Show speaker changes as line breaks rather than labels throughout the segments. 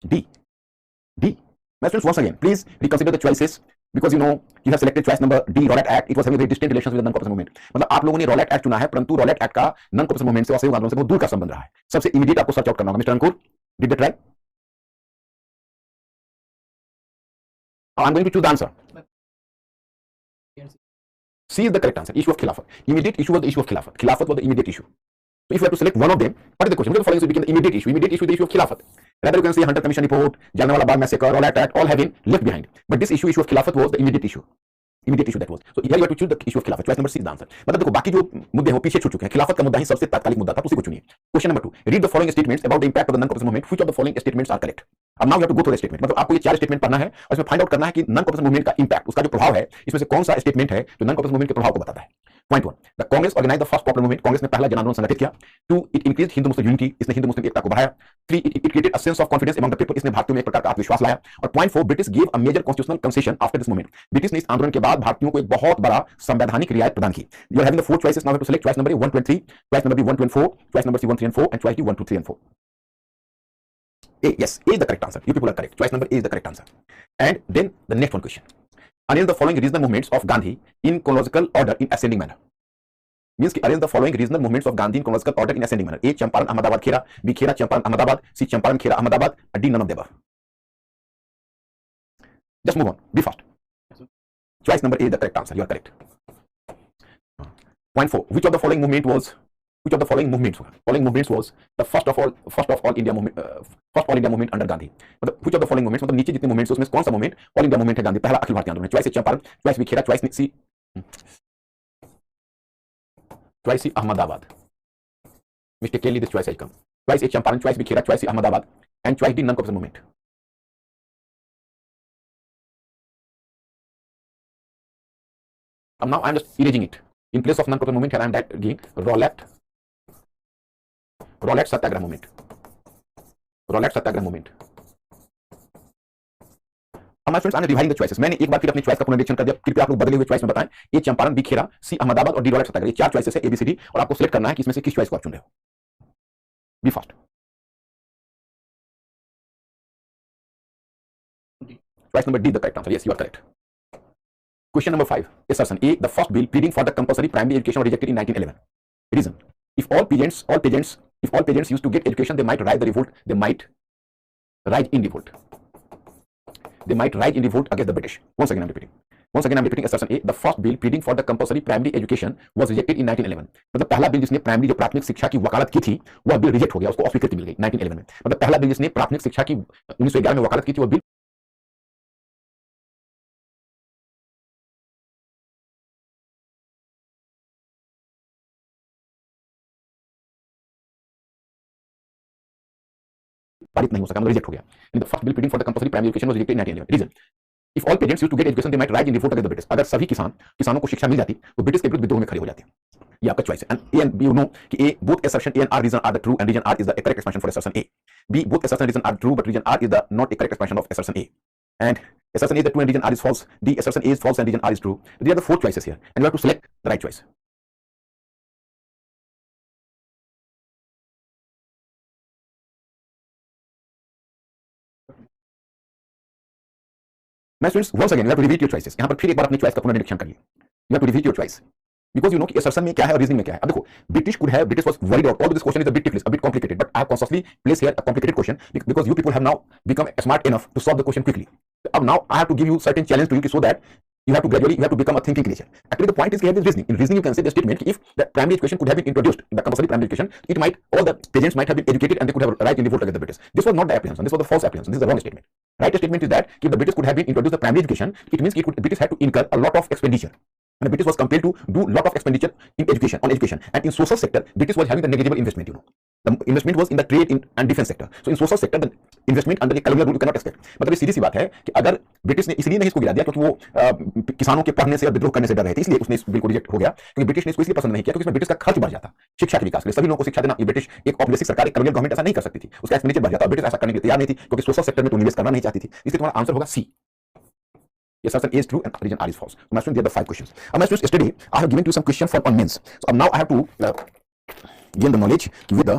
D. D. My students, once again, please reconsider the choices because you have selected choice number D, Rowlatt Act. It was having very distant relations with the non-corpuscle movement. मतलब आप लोगों ने Rowlatt Act चुना है, परंतु Rowlatt Act का non-corpuscle movement से असहयोग आंदोलन से बहुत दूर का संबंध रहा है. सबसे इमीडिएट आपको सर्च आउट करना होगा. Mister Ankur, did they try? I'm going to choose the answer. C is the correct answer. Issue of Khilafat. Immediate issue was the issue of Khilafat. Khilafat was the immediate issue. So if you have to select one of them, what is the question? Which of the following became the immediate issue? Immediate issue is the issue of Khilafat. Rather, you can say Hunter Commission report, Jallianwala Bagh massacre, Rowlatt Act, all have been left behind. But this issue of Khilafat was the immediate issue. Immediate issue that was. So here you have to choose the issue of Khilafat. Choice number C is the answer. मतलब देखो बाकी जो मुद्दे हैं वो पीछे छूट चुके हैं. खिलाफत का मुद्दा ही सबसे तात्कालिक मुद्दा था, उसी को चुनिए. Question number 2. Read the following statements about the impact of the non-corpuscle movement. Which of the following statements are correct? अब now you have to go through the statement. मतलब आपको ये 4 स्टेटमेंट पढ़ना है और इसमें फाइंड आउट करना है कि non-corpuscle movement का इम्पैक्ट, उसका जो प्रभाव है, इसमें से कौन सा स्टेटमेंट है जो non-corpuscle movement के प्रभाव को बताता है. Point 1. The Congress organized the first popular movement. Congress ने पहला जन आंदोलन संगठित किया. 2. It increased Hindu Muslim unity. इसने हिंदू मुस्लिम एकता को बढ़ाया. 3. It created a sense of confidence among the people. इसने भारतीयों में एक प्रकार का आत्मविश्वास लाया. और Point 4. British gave a major constitutional concession after this movement. British ने इस आंदोलन के बाद भारतीयों को एक बहुत बड़ा संवैधानिक रियायत प्रदान की. You are having the 4 choices now. You have to select choice number A 1, 2 and 3, choice number B 1, 2 and 4, choice number C 1, 3 and 4, and choice D 1, 2, 3 and 4. A, yes, A is the correct answer. You people are correct. Choice number A is the correct answer. And then the next one question. Arrange the following regional movements of Gandhi in chronological order in ascending manner. Means कि arrange the following regional movements of Gandhi in chronological order in ascending manner. A. Champaran, Ahmedabad, Khera. B. Khera, Champaran, Ahmedabad. C. Champaran, Khera, Ahmedabad. D. None of the above. Just move on. Be fast. Choice number A is the correct answer. You are correct. Point 4. Which of the following movements was the first of all India movement, first all India movement under Gandhi. मतलब which of the following movements, मतलब नीचे जितने movements उसमें कौन सा movement all India movement है गांधी, पहला अखिल भारतीय आंदोलन. Choice A Champaran, choice B Khera, choice C Ahmedabad. Mistakenly this choice has come. Choice A Champaran, choice B Khera, choice C Ahmedabad, and choice D non-corpuscle movement. Now I am just erasing it. In place of non-corpuscle movement, here I am giving Rowlatt Satyagraha movement. Rowlatt Satyagraha movement. हमारे students आने रिवाइडिंग the choices. मैंने एक बार फिर अपनी choice का पुनरीक्षण कर दिया. कृपया आप लोग बदले हुए चॉइस में बताएं. ए चंपारण, बी खेरा, सी अहमदाबाद और डी रौलट सत्याग्रह. ये 4 चॉइसेस है एबीसीडी और आपको सिलेक्ट करना है कि इसमें से किस चॉइस को आप चुन रहे हो. Be fast. Choice number D the correct answer. Yes, you are correct. Question number 5. Assertion A. The first bill pleading for the compulsory primary education was rejected in 1911. Reason. If all peasants used to get education, they might rise in revolt. They might rise in revolt against the British. Once again, I'm repeating assertion A. The first bill pleading for the compulsory primary education was rejected in 1911. मतलब पहला bill जिसने primary जो प्राथमिक शिक्षा की वकालत की थी, वह बिल रिजेक्ट हो गया, उसको अस्वीकृति मिल गई 1911 में. मतलब पहला बिल जिसने प्राथमिक शिक्षा की 1911 में वकालत की थी, वह बिल पारित नहीं हो सका, मतलब रिजेक्ट हो गया. The first bill pleading for the compulsory primary education was rejected in 1911. Reason. If all parents used to get education they might rise in revolt against the British. अगर सभी किसानों को शिक्षा मिल जाती तो ब्रिटिश के विरुद्ध विद्रोह में खड़े हो जाते. ये आपका चॉइस है. And A and B, you know कि A both assertion A and R reason are the true and reason R is the correct expression for assertion A. B both assertion reason are true but reason R is the not a correct expression of assertion A. And assertion A is the true and region R is false. D assertion A is false and region R is true. These are the 4 choices here and you have to select the right choice. My students, once again, you have to repeat your choices. यहाँ पर फिर एक बार अपनी choice का पुनरीक्षण करिए. You have to repeat your choice. Because you know कि assertion में क्या है और reasoning में क्या है. अब देखो, British was worried about, although this question is a bit ticklish, a bit complicated, but I have consciously placed here a complicated question because you people have now become smart enough to solve the question quickly. Now I have to give you certain challenge to you so that you have to become a thinking creature. Actually, the point is here is reasoning. In reasoning, you can say the statement if the primary education could have been introduced, the compulsory primary education, all the peasants might have been educated and they could have right in revolt against the British. This was not the apprehension. This was the false apprehension. This is the wrong statement. Right statement is that if the British could have been introduced the primary education, it means British had to incur a lot of expenditure. And the British was compelled to do a lot of expenditure in education, and in social sector, British was having the negligible investment, you know. The investment was in the trade and defense sector. So in social sector, the investment under the colonial rule you cannot expect. मतलब ये सीधी सी बात है कि अगर British ने इसलिए नहीं इसको गिरा दिया क्योंकि वो किसानों के पढ़ने से और विद्रोह करने से डर रहे थे, इसलिए उसने इस बिल को रिजेक्ट हो गया. क्योंकि ब्रिटिश ने इसको इसलिए पसंद नहीं किया क्योंकि इसमें ब्रिटिश का खर्च बढ़ जाता शिक्षा के विकास के लिए. सभी लोगों को शिक्षा देना, ये ब्रिटिश एक औपनिवेशिक सरकार, एक कॉलोनियल गवर्नमेंट ऐसा नहीं कर सकती थी. उसका एक्सपेंडिचर बढ़ जाता. ब्रिटिश ऐसा करने के लिए तैयार नहीं थी क्योंकि सोशल सेक्टर में तो निवेश करना नहीं चाहती थी. इसलिए तुम्हारा आंसर होगा सी. Yes, assertion A is true and region R is false. So, my students, there are the 5 questions. My students, yesterday I have given you some questions for on mains. So now I have to gain the knowledge with the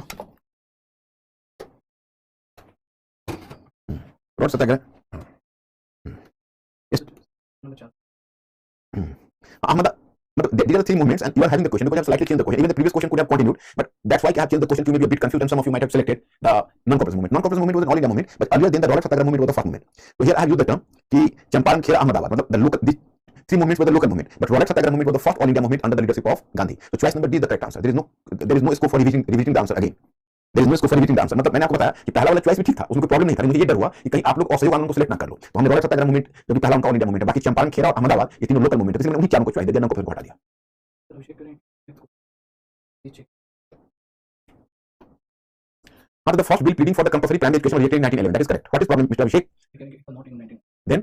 road Satyagraha Ahmad, these are the three movements, and you are having the question because I have slightly changed the question. Even the previous question could have continued, but that's why I have changed the question to maybe a bit confused, and some of you might have selected the non-corporate movement. Non-corporate movement was an all-India movement, but earlier than the Rolex Satyagraha movement was the first movement. So here I have used the term कि चंपारण खेड़ा अहमदाबाद, मतलब the local, these three movements were the local movement, but Rolex Satyagraha movement was the first all-India movement under the leadership of Gandhi. So choice number D is the correct answer. There is no scope for revising the answer again. There is no scope for revising the answer. मतलब मैंने आपको बताया कि पहला वाला choice भी ठीक था, उसमें कोई प्रॉब्लम नहीं था, मुझे ये डर हुआ कि कहीं आप लोग असहयोग वालों को सिलेक्ट ना कर लो, तो हमने रॉलेट सत्याग्रह मूवमेंट जो कि पहला उनका ऑल इंडिया मूवमेंट है, बाकी चंपारण खेड़ा और अहमदाबाद ये तीनों लोकल मूवमेंट है, इसलिए मैंने उन्हीं चारों को चॉइस दिया, को फिर हटा दिया. The first bill pleading for the compulsory primary education was rejected in 1911. That is correct. What is problem, Mr. Abhishek? Then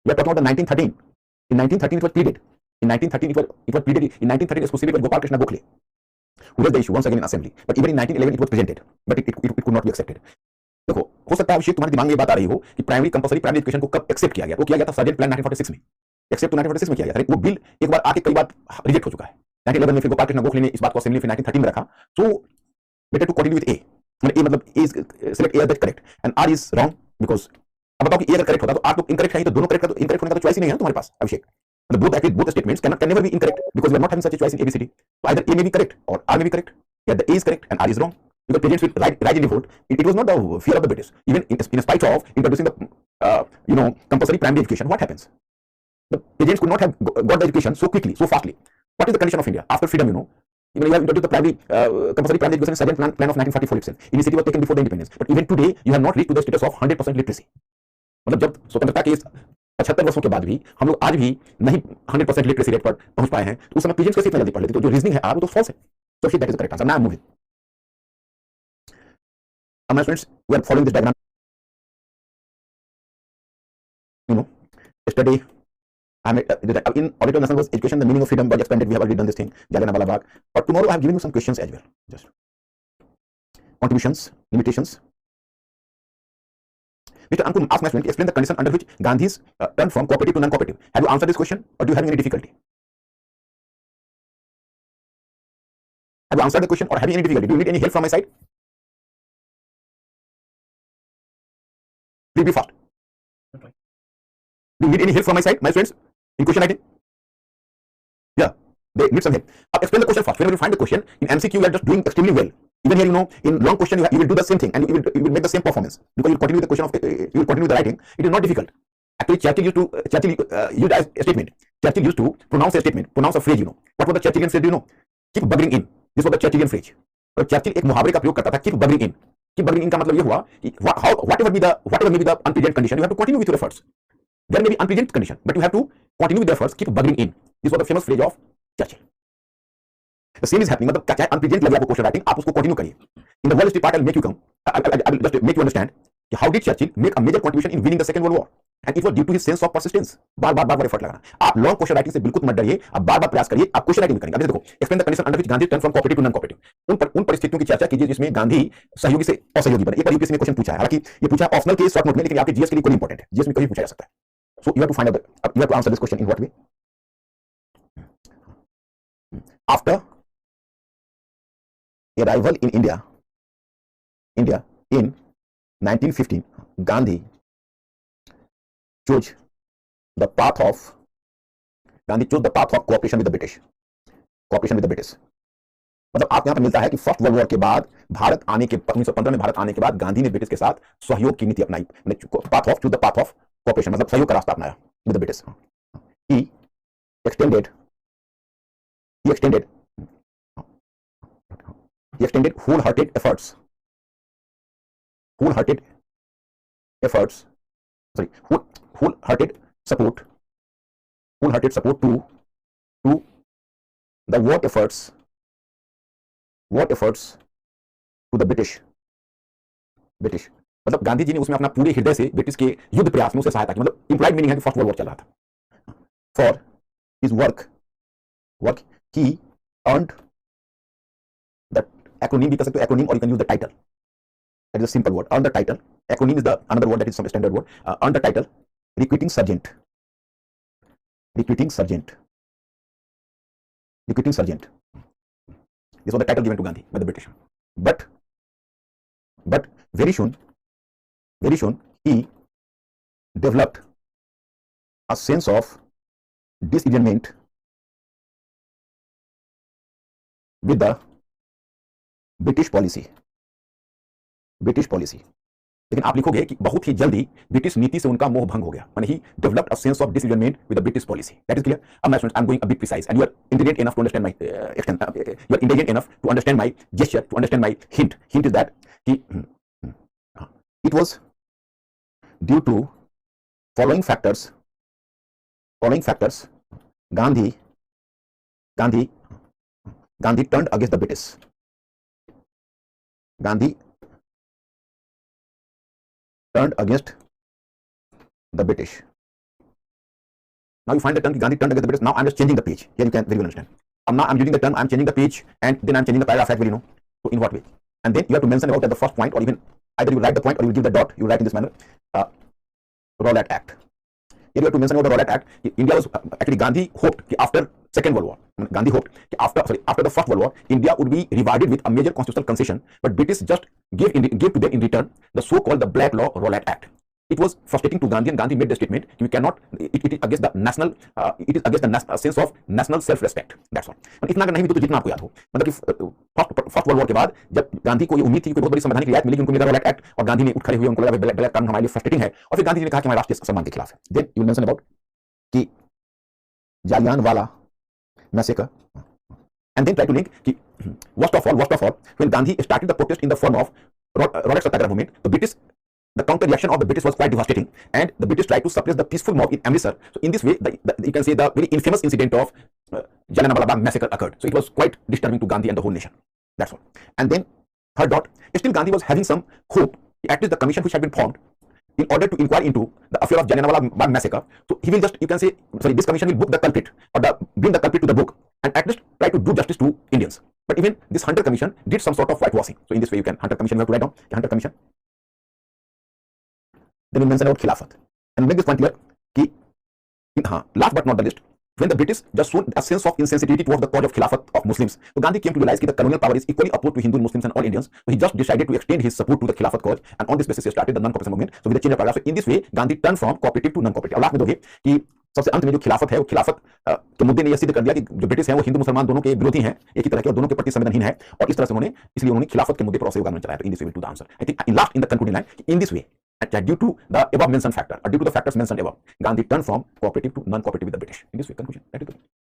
you are talking about the 1913. In 1913 it was pleaded. In 1913 it was pleaded. In 1913 exclusively by Gopal Krishna Gokhale, who raised the issue once again in assembly. But even in 1911 it was presented, but it could not be accepted. देखो, हो सकता है अभिषेक तुम्हारे दिमाग में ये बात आ रही हो कि कंपल्सरी प्राइमरी एजुकेशन को कब एक्सेप्ट किया गया. वो किया गया था सर्जेंट प्लान 1946 में. एक्सेप्ट तो 1946 में किया गया था. वो बिल एक बार आके कई बार रिजेक्ट हो चुका है. 1911 में फिर गोपाल कृष्ण गोखले ने इस बात को असेंबली में 1913 में रखा. So better to continue with A. मतलब ए मतलब A select A that correct and R is wrong because अब बताओ कि ए अगर करेक्ट होता तो आप लोग इनकरेक्ट है, तो दोनों करेक्ट, तो इनकरेक्ट होने का तो चॉइस ही नहीं है तुम्हारे पास अभिषेक. मतलब both statements can never be incorrect because we are not having such a choice in ABCD. So either A may be correct or R may be correct. Yeah, the A is correct and R is wrong. Because peasants will rise in revolt. It was not the fear of the British. Even in spite of introducing the compulsory primary education, what happens? The peasants could not have got the education so quickly, so fastly. What is the condition of India after freedom? Even you have introduced the compulsory primary education second plan of 1944 itself. Initiative was taken before the independence. But even today, you have not reached to the status of 100% literacy. मतलब जब स्वतंत्रता के 75 वर्षों के बाद भी हम लोग आज भी नहीं 100% लिटरेसी रेट पर पहुंच पाए हैं, तो उस समय पीजेंट्स कैसे इतना जल्दी पढ़ लेते. तो जो रीजनिंग है आप वो तो फॉल्स है. So that is the correct answer. Now I'm moving. My students, we are following this diagram. Yesterday, in Auditor National was Education, the meaning of freedom was expanded. We have already done this thing. Jallianwala Bagh. But tomorrow I have given you some questions as well. Just contributions, limitations. Mr. Ankur asked my student, explain the condition under which Gandhi's turned from cooperative to non-cooperative. Have you answered this question, or do you have any difficulty? Have you answered the question, or have you any difficulty? Do you need any help from my side? Please be fast. Do you need any help from my side, my students, in question writing? Yeah, they need some help. Explain the question first. Whenever you find the question in MCQ, you are just doing extremely well. Even here, in long question, you will do the same thing, and you will make the same performance because you will continue with the question of you will continue with the writing. It is not difficult. Actually, Churchill used a statement. Churchill used to pronounce a statement, pronounce a phrase. What was the Churchillian phrase? Keep buggering in. This was the Churchillian phrase. और Churchill एक मुहावरे का प्रयोग करता था, keep buggering in. Keep buggering in का मतलब ये हुआ कि whatever may be the unpleasant condition, you have to continue with your efforts. There may be unpleasant condition, but you have to continue with the efforts. Keep buggering in. This was the famous phrase of Churchill. The same is happening. मतलब चाहे unpleasant लगे आपको question writing, आप उसको continue करिए. In the Wall Street part, I will make you come. I will just make you understand how did Churchill make a major contribution in winning the Second World War, and it was due to his sense of persistence. Bar effort लगाना. आप long question writing से बिल्कुल मत डरिए, आप बार प्रयास करिए, आप क्वेश्चन राइटिंग करेंगे. अब देखो, explain the condition under which Gandhi turn from cooperative to non cooperative. उन परिस्थितियों की चर्चा कीजिए जिसमें गांधी सहयोगी से असहयोगी बने. एक बार यूपीएससी ने क्वेश्चन पूछा है, हालांकि ये पूछा ऑप्शनल के शॉर्ट नोट में, लेकिन आपके जीएस के लिए कोई इंपॉर्टेंट है. जीएस में कभी पूछा जा सकता है. So you have to find out, you have to answer this question in what way. आफ्टर arrival in India in 1915, Gandhi chose the path of cooperation with the British. मतलब आपको यहाँ पर मिलता है कि फर्स्ट वर्ल्ड वॉर के बाद भारत आने के 1915 में भारत आने के बाद गांधी ने ब्रिटिश के साथ सहयोग की नीति अपनाई. पाथ ऑफ कोऑपरेशन मतलब सहयोग का रास्ता अपनाया with the British. He extended wholehearted support to the war efforts to the British. मतलब गांधी जी ने उसमें अपना पूरे हृदय से ब्रिटिश के युद्ध प्रयास में उसे सहायता की. मतलब इंप्लाइड मीनिंग है कि फर्स्ट वर्ल्ड वॉर चल रहा था. For his work he earned the acronym, भी कर सकते हो acronym, or you can use the title. That is a simple word. Earn the title. Acronym is the another word that is some standard word. Earn the title Requiting Sergeant. This was the title given to Gandhi by the British. But very soon he developed a sense of disillusionment with the British policy. लेकिन आप लिखोगे कि बहुत ही जल्दी British नीति से उनका मोह भंग हो गया, माने he developed a sense of disillusionment with the British policy. That is clear. अब मैं student, I am going a bit precise and you are intelligent enough to understand my extent, you are intelligent enough to understand my gesture, to understand my hint. Hint is that कि it was due to following factors Gandhi turned against the British. Gandhi turned against the British. Now you find the term Gandhi turned against the British. Now I'm just changing the page. Here you can very well understand. Now I'm using the term, I'm changing the page, and then I'm changing the paragraph as well, you know. So in what way? And then you have to mention about at the first point, or even either you write the point or you give the dot. You write in this manner. Rowlatt Act. Here you have to mention about the Rowlatt Act. India was actually Gandhi hoped that after Second World War, Gandhi hoped that after the First World War, India would be rewarded with a major constitutional concession, but British just gave to them in return the so-called the Black Law Rowlatt Act. It was frustrating to Gandhi, and Gandhi made the statement: "We cannot. It is against the national. It is against the sense of national self-respect." That's all. इतना अगर नहीं भी तो जितना आपको याद हो, मतलब कि फर्स्ट वर्ल्ड वॉर के बाद जब गांधी को ये उम्मीद थी कि कोई बहुत बड़ी संवैधानिक रियायत मिलेगी, उनको मिला रॉलेट एक्ट, और गांधी ने उठ खड़े हुए, उनको लगा ब्लैक कानून हमारे लिए फ्रस्ट्रेटिंग है, और फिर गांधी जी ने कहा कि हमारे राष्ट्रीय सम्मान के खिलाफ है। देन यू मेंशन अबाउट कि Jallianwala massacre, and then try to link कि worst of all, when Gandhi started the protest in the form of Rowlatt Satyagraha movement, the counter reaction of the British was quite devastating, and the British tried to suppress the peaceful mob in Amritsar. So in this way, you can say the very infamous incident of Jallianwala Bagh massacre occurred. So it was quite disturbing to Gandhi and the whole nation. That's all. And then third dot, still Gandhi was having some hope. At least the commission which had been formed in order to inquire into the affair of Jallianwala Bagh massacre, so he will just, you can say, this commission will book the culprit, or bring the culprit to the book, and at least try to do justice to Indians. But even this Hunter Commission did some sort of whitewashing. So in this way, you can, Hunter Commission, you have to write down the Hunter Commission. Then we mention about Khilafat and make this point clear. Last but not the least, when the British just showed a sense of insensitivity towards the cause of Khilafat of Muslims, so Gandhi came to realize that the colonial power is equally opposed to Hindu Muslims and all Indians. So he just decided to extend his support to the Khilafat cause, and on this basis he started the non-cooperation movement. So with the change of paragraph, so in this way Gandhi turned from cooperative to non-cooperative. अब last में दोगे कि सबसे अंत में जो खिलाफत है, वो खिलाफत के मुद्दे ने यह सिद्ध कर दिया कि जो ब्रिटिश हैं वो हिंदू मुसलमान दोनों के विरोधी हैं, एक ही तरह के, और दोनों के प्रति संवेदनहीन है, और इस तरह से उन्होंने खिलाफत के मुद्दे पर असहयोग आंदोलन चलाया। तो in this way to the answer, I think last in the concluding line, in this way due to the above mentioned factor, or due to the factors mentioned above, Gandhi turned from cooperative to non-cooperative with the British. In this way, conclusion.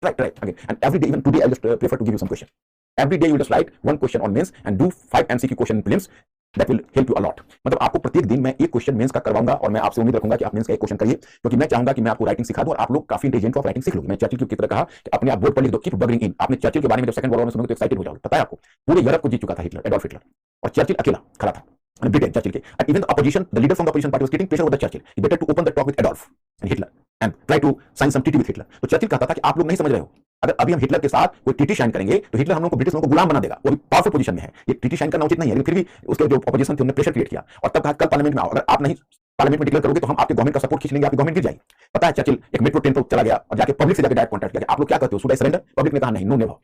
Right. Again, and every day, even today, I just prefer to give you some question. Every day, you just write one question on mains and do 5 MCQ question in prelims. That will help you a lot. मतलब आपको प्रत्येक दिन मैं एक question mains का करवाऊंगा, और मैं आपसे उम्मीद रखूंगा कि आप मेंस का एक क्वेश्चन करिए, क्योंकि मैं चाहूंगा कि मैं आपको राइटिंग सिखा दूं और आप लोग काफी इंटेलिजेंट ऑफ राइटिंग सीख लोगे। मैं चर्चिल की तरह कहा कि अपने आप बोर्ड पर लिख दो, कीप बगरिंग इन। आपने चर्चिल के बारे में जब सेकंड वर्ल्ड वॉर में सुनोगे तो एक्साइटेड हो जाओगे। पता है आपको, पूरे यूरोप को जीत चुका था हिटलर, एडोल्फ हिटलर, और चर्चिल अकेला खड़ा था, ब्रिटेन, चर्चिल के, and even the opposition, the leader from the opposition party was getting pressure over the Churchill. He better to open the talk with Adolf and Hitler and try to sign some treaty with Hitler. तो Churchill कहता था कि आप लोग नहीं समझ रहे हो, अगर अभी हम हिटलर के साथ कोई ट्रीटी साइन करेंगे तो हिटलर हम लोग को, ब्रिटिश लोगों को गुलाम बना देगा, वो भी पावरफुल पोजीशन में है, ये ट्रीटी साइन करना उचित नहीं है। लेकिन फिर भी उसके जो ऑपोजिशन थे उन्होंने प्रेशर क्रिएट किया, और तब कहा कल पार्लियामेंट में आओ, अगर आप नहीं पार्लियामेंट में डिक्लेयर करोगे तो हम आपके गवर्नमेंट का सपोर्ट खींच लेंगे, आपकी गवर्नमेंट गिर जाएगी। पता है चर्चिल एक मेट्रो ट्रेन पर चला गया और जाके पब्लिक से जाके डायरेक्ट कॉन्टैक्ट किया, आप लोग क्या करते हो, शुड आई सरेंडर? पब्लिक ने कहा नहीं, नो नेवर।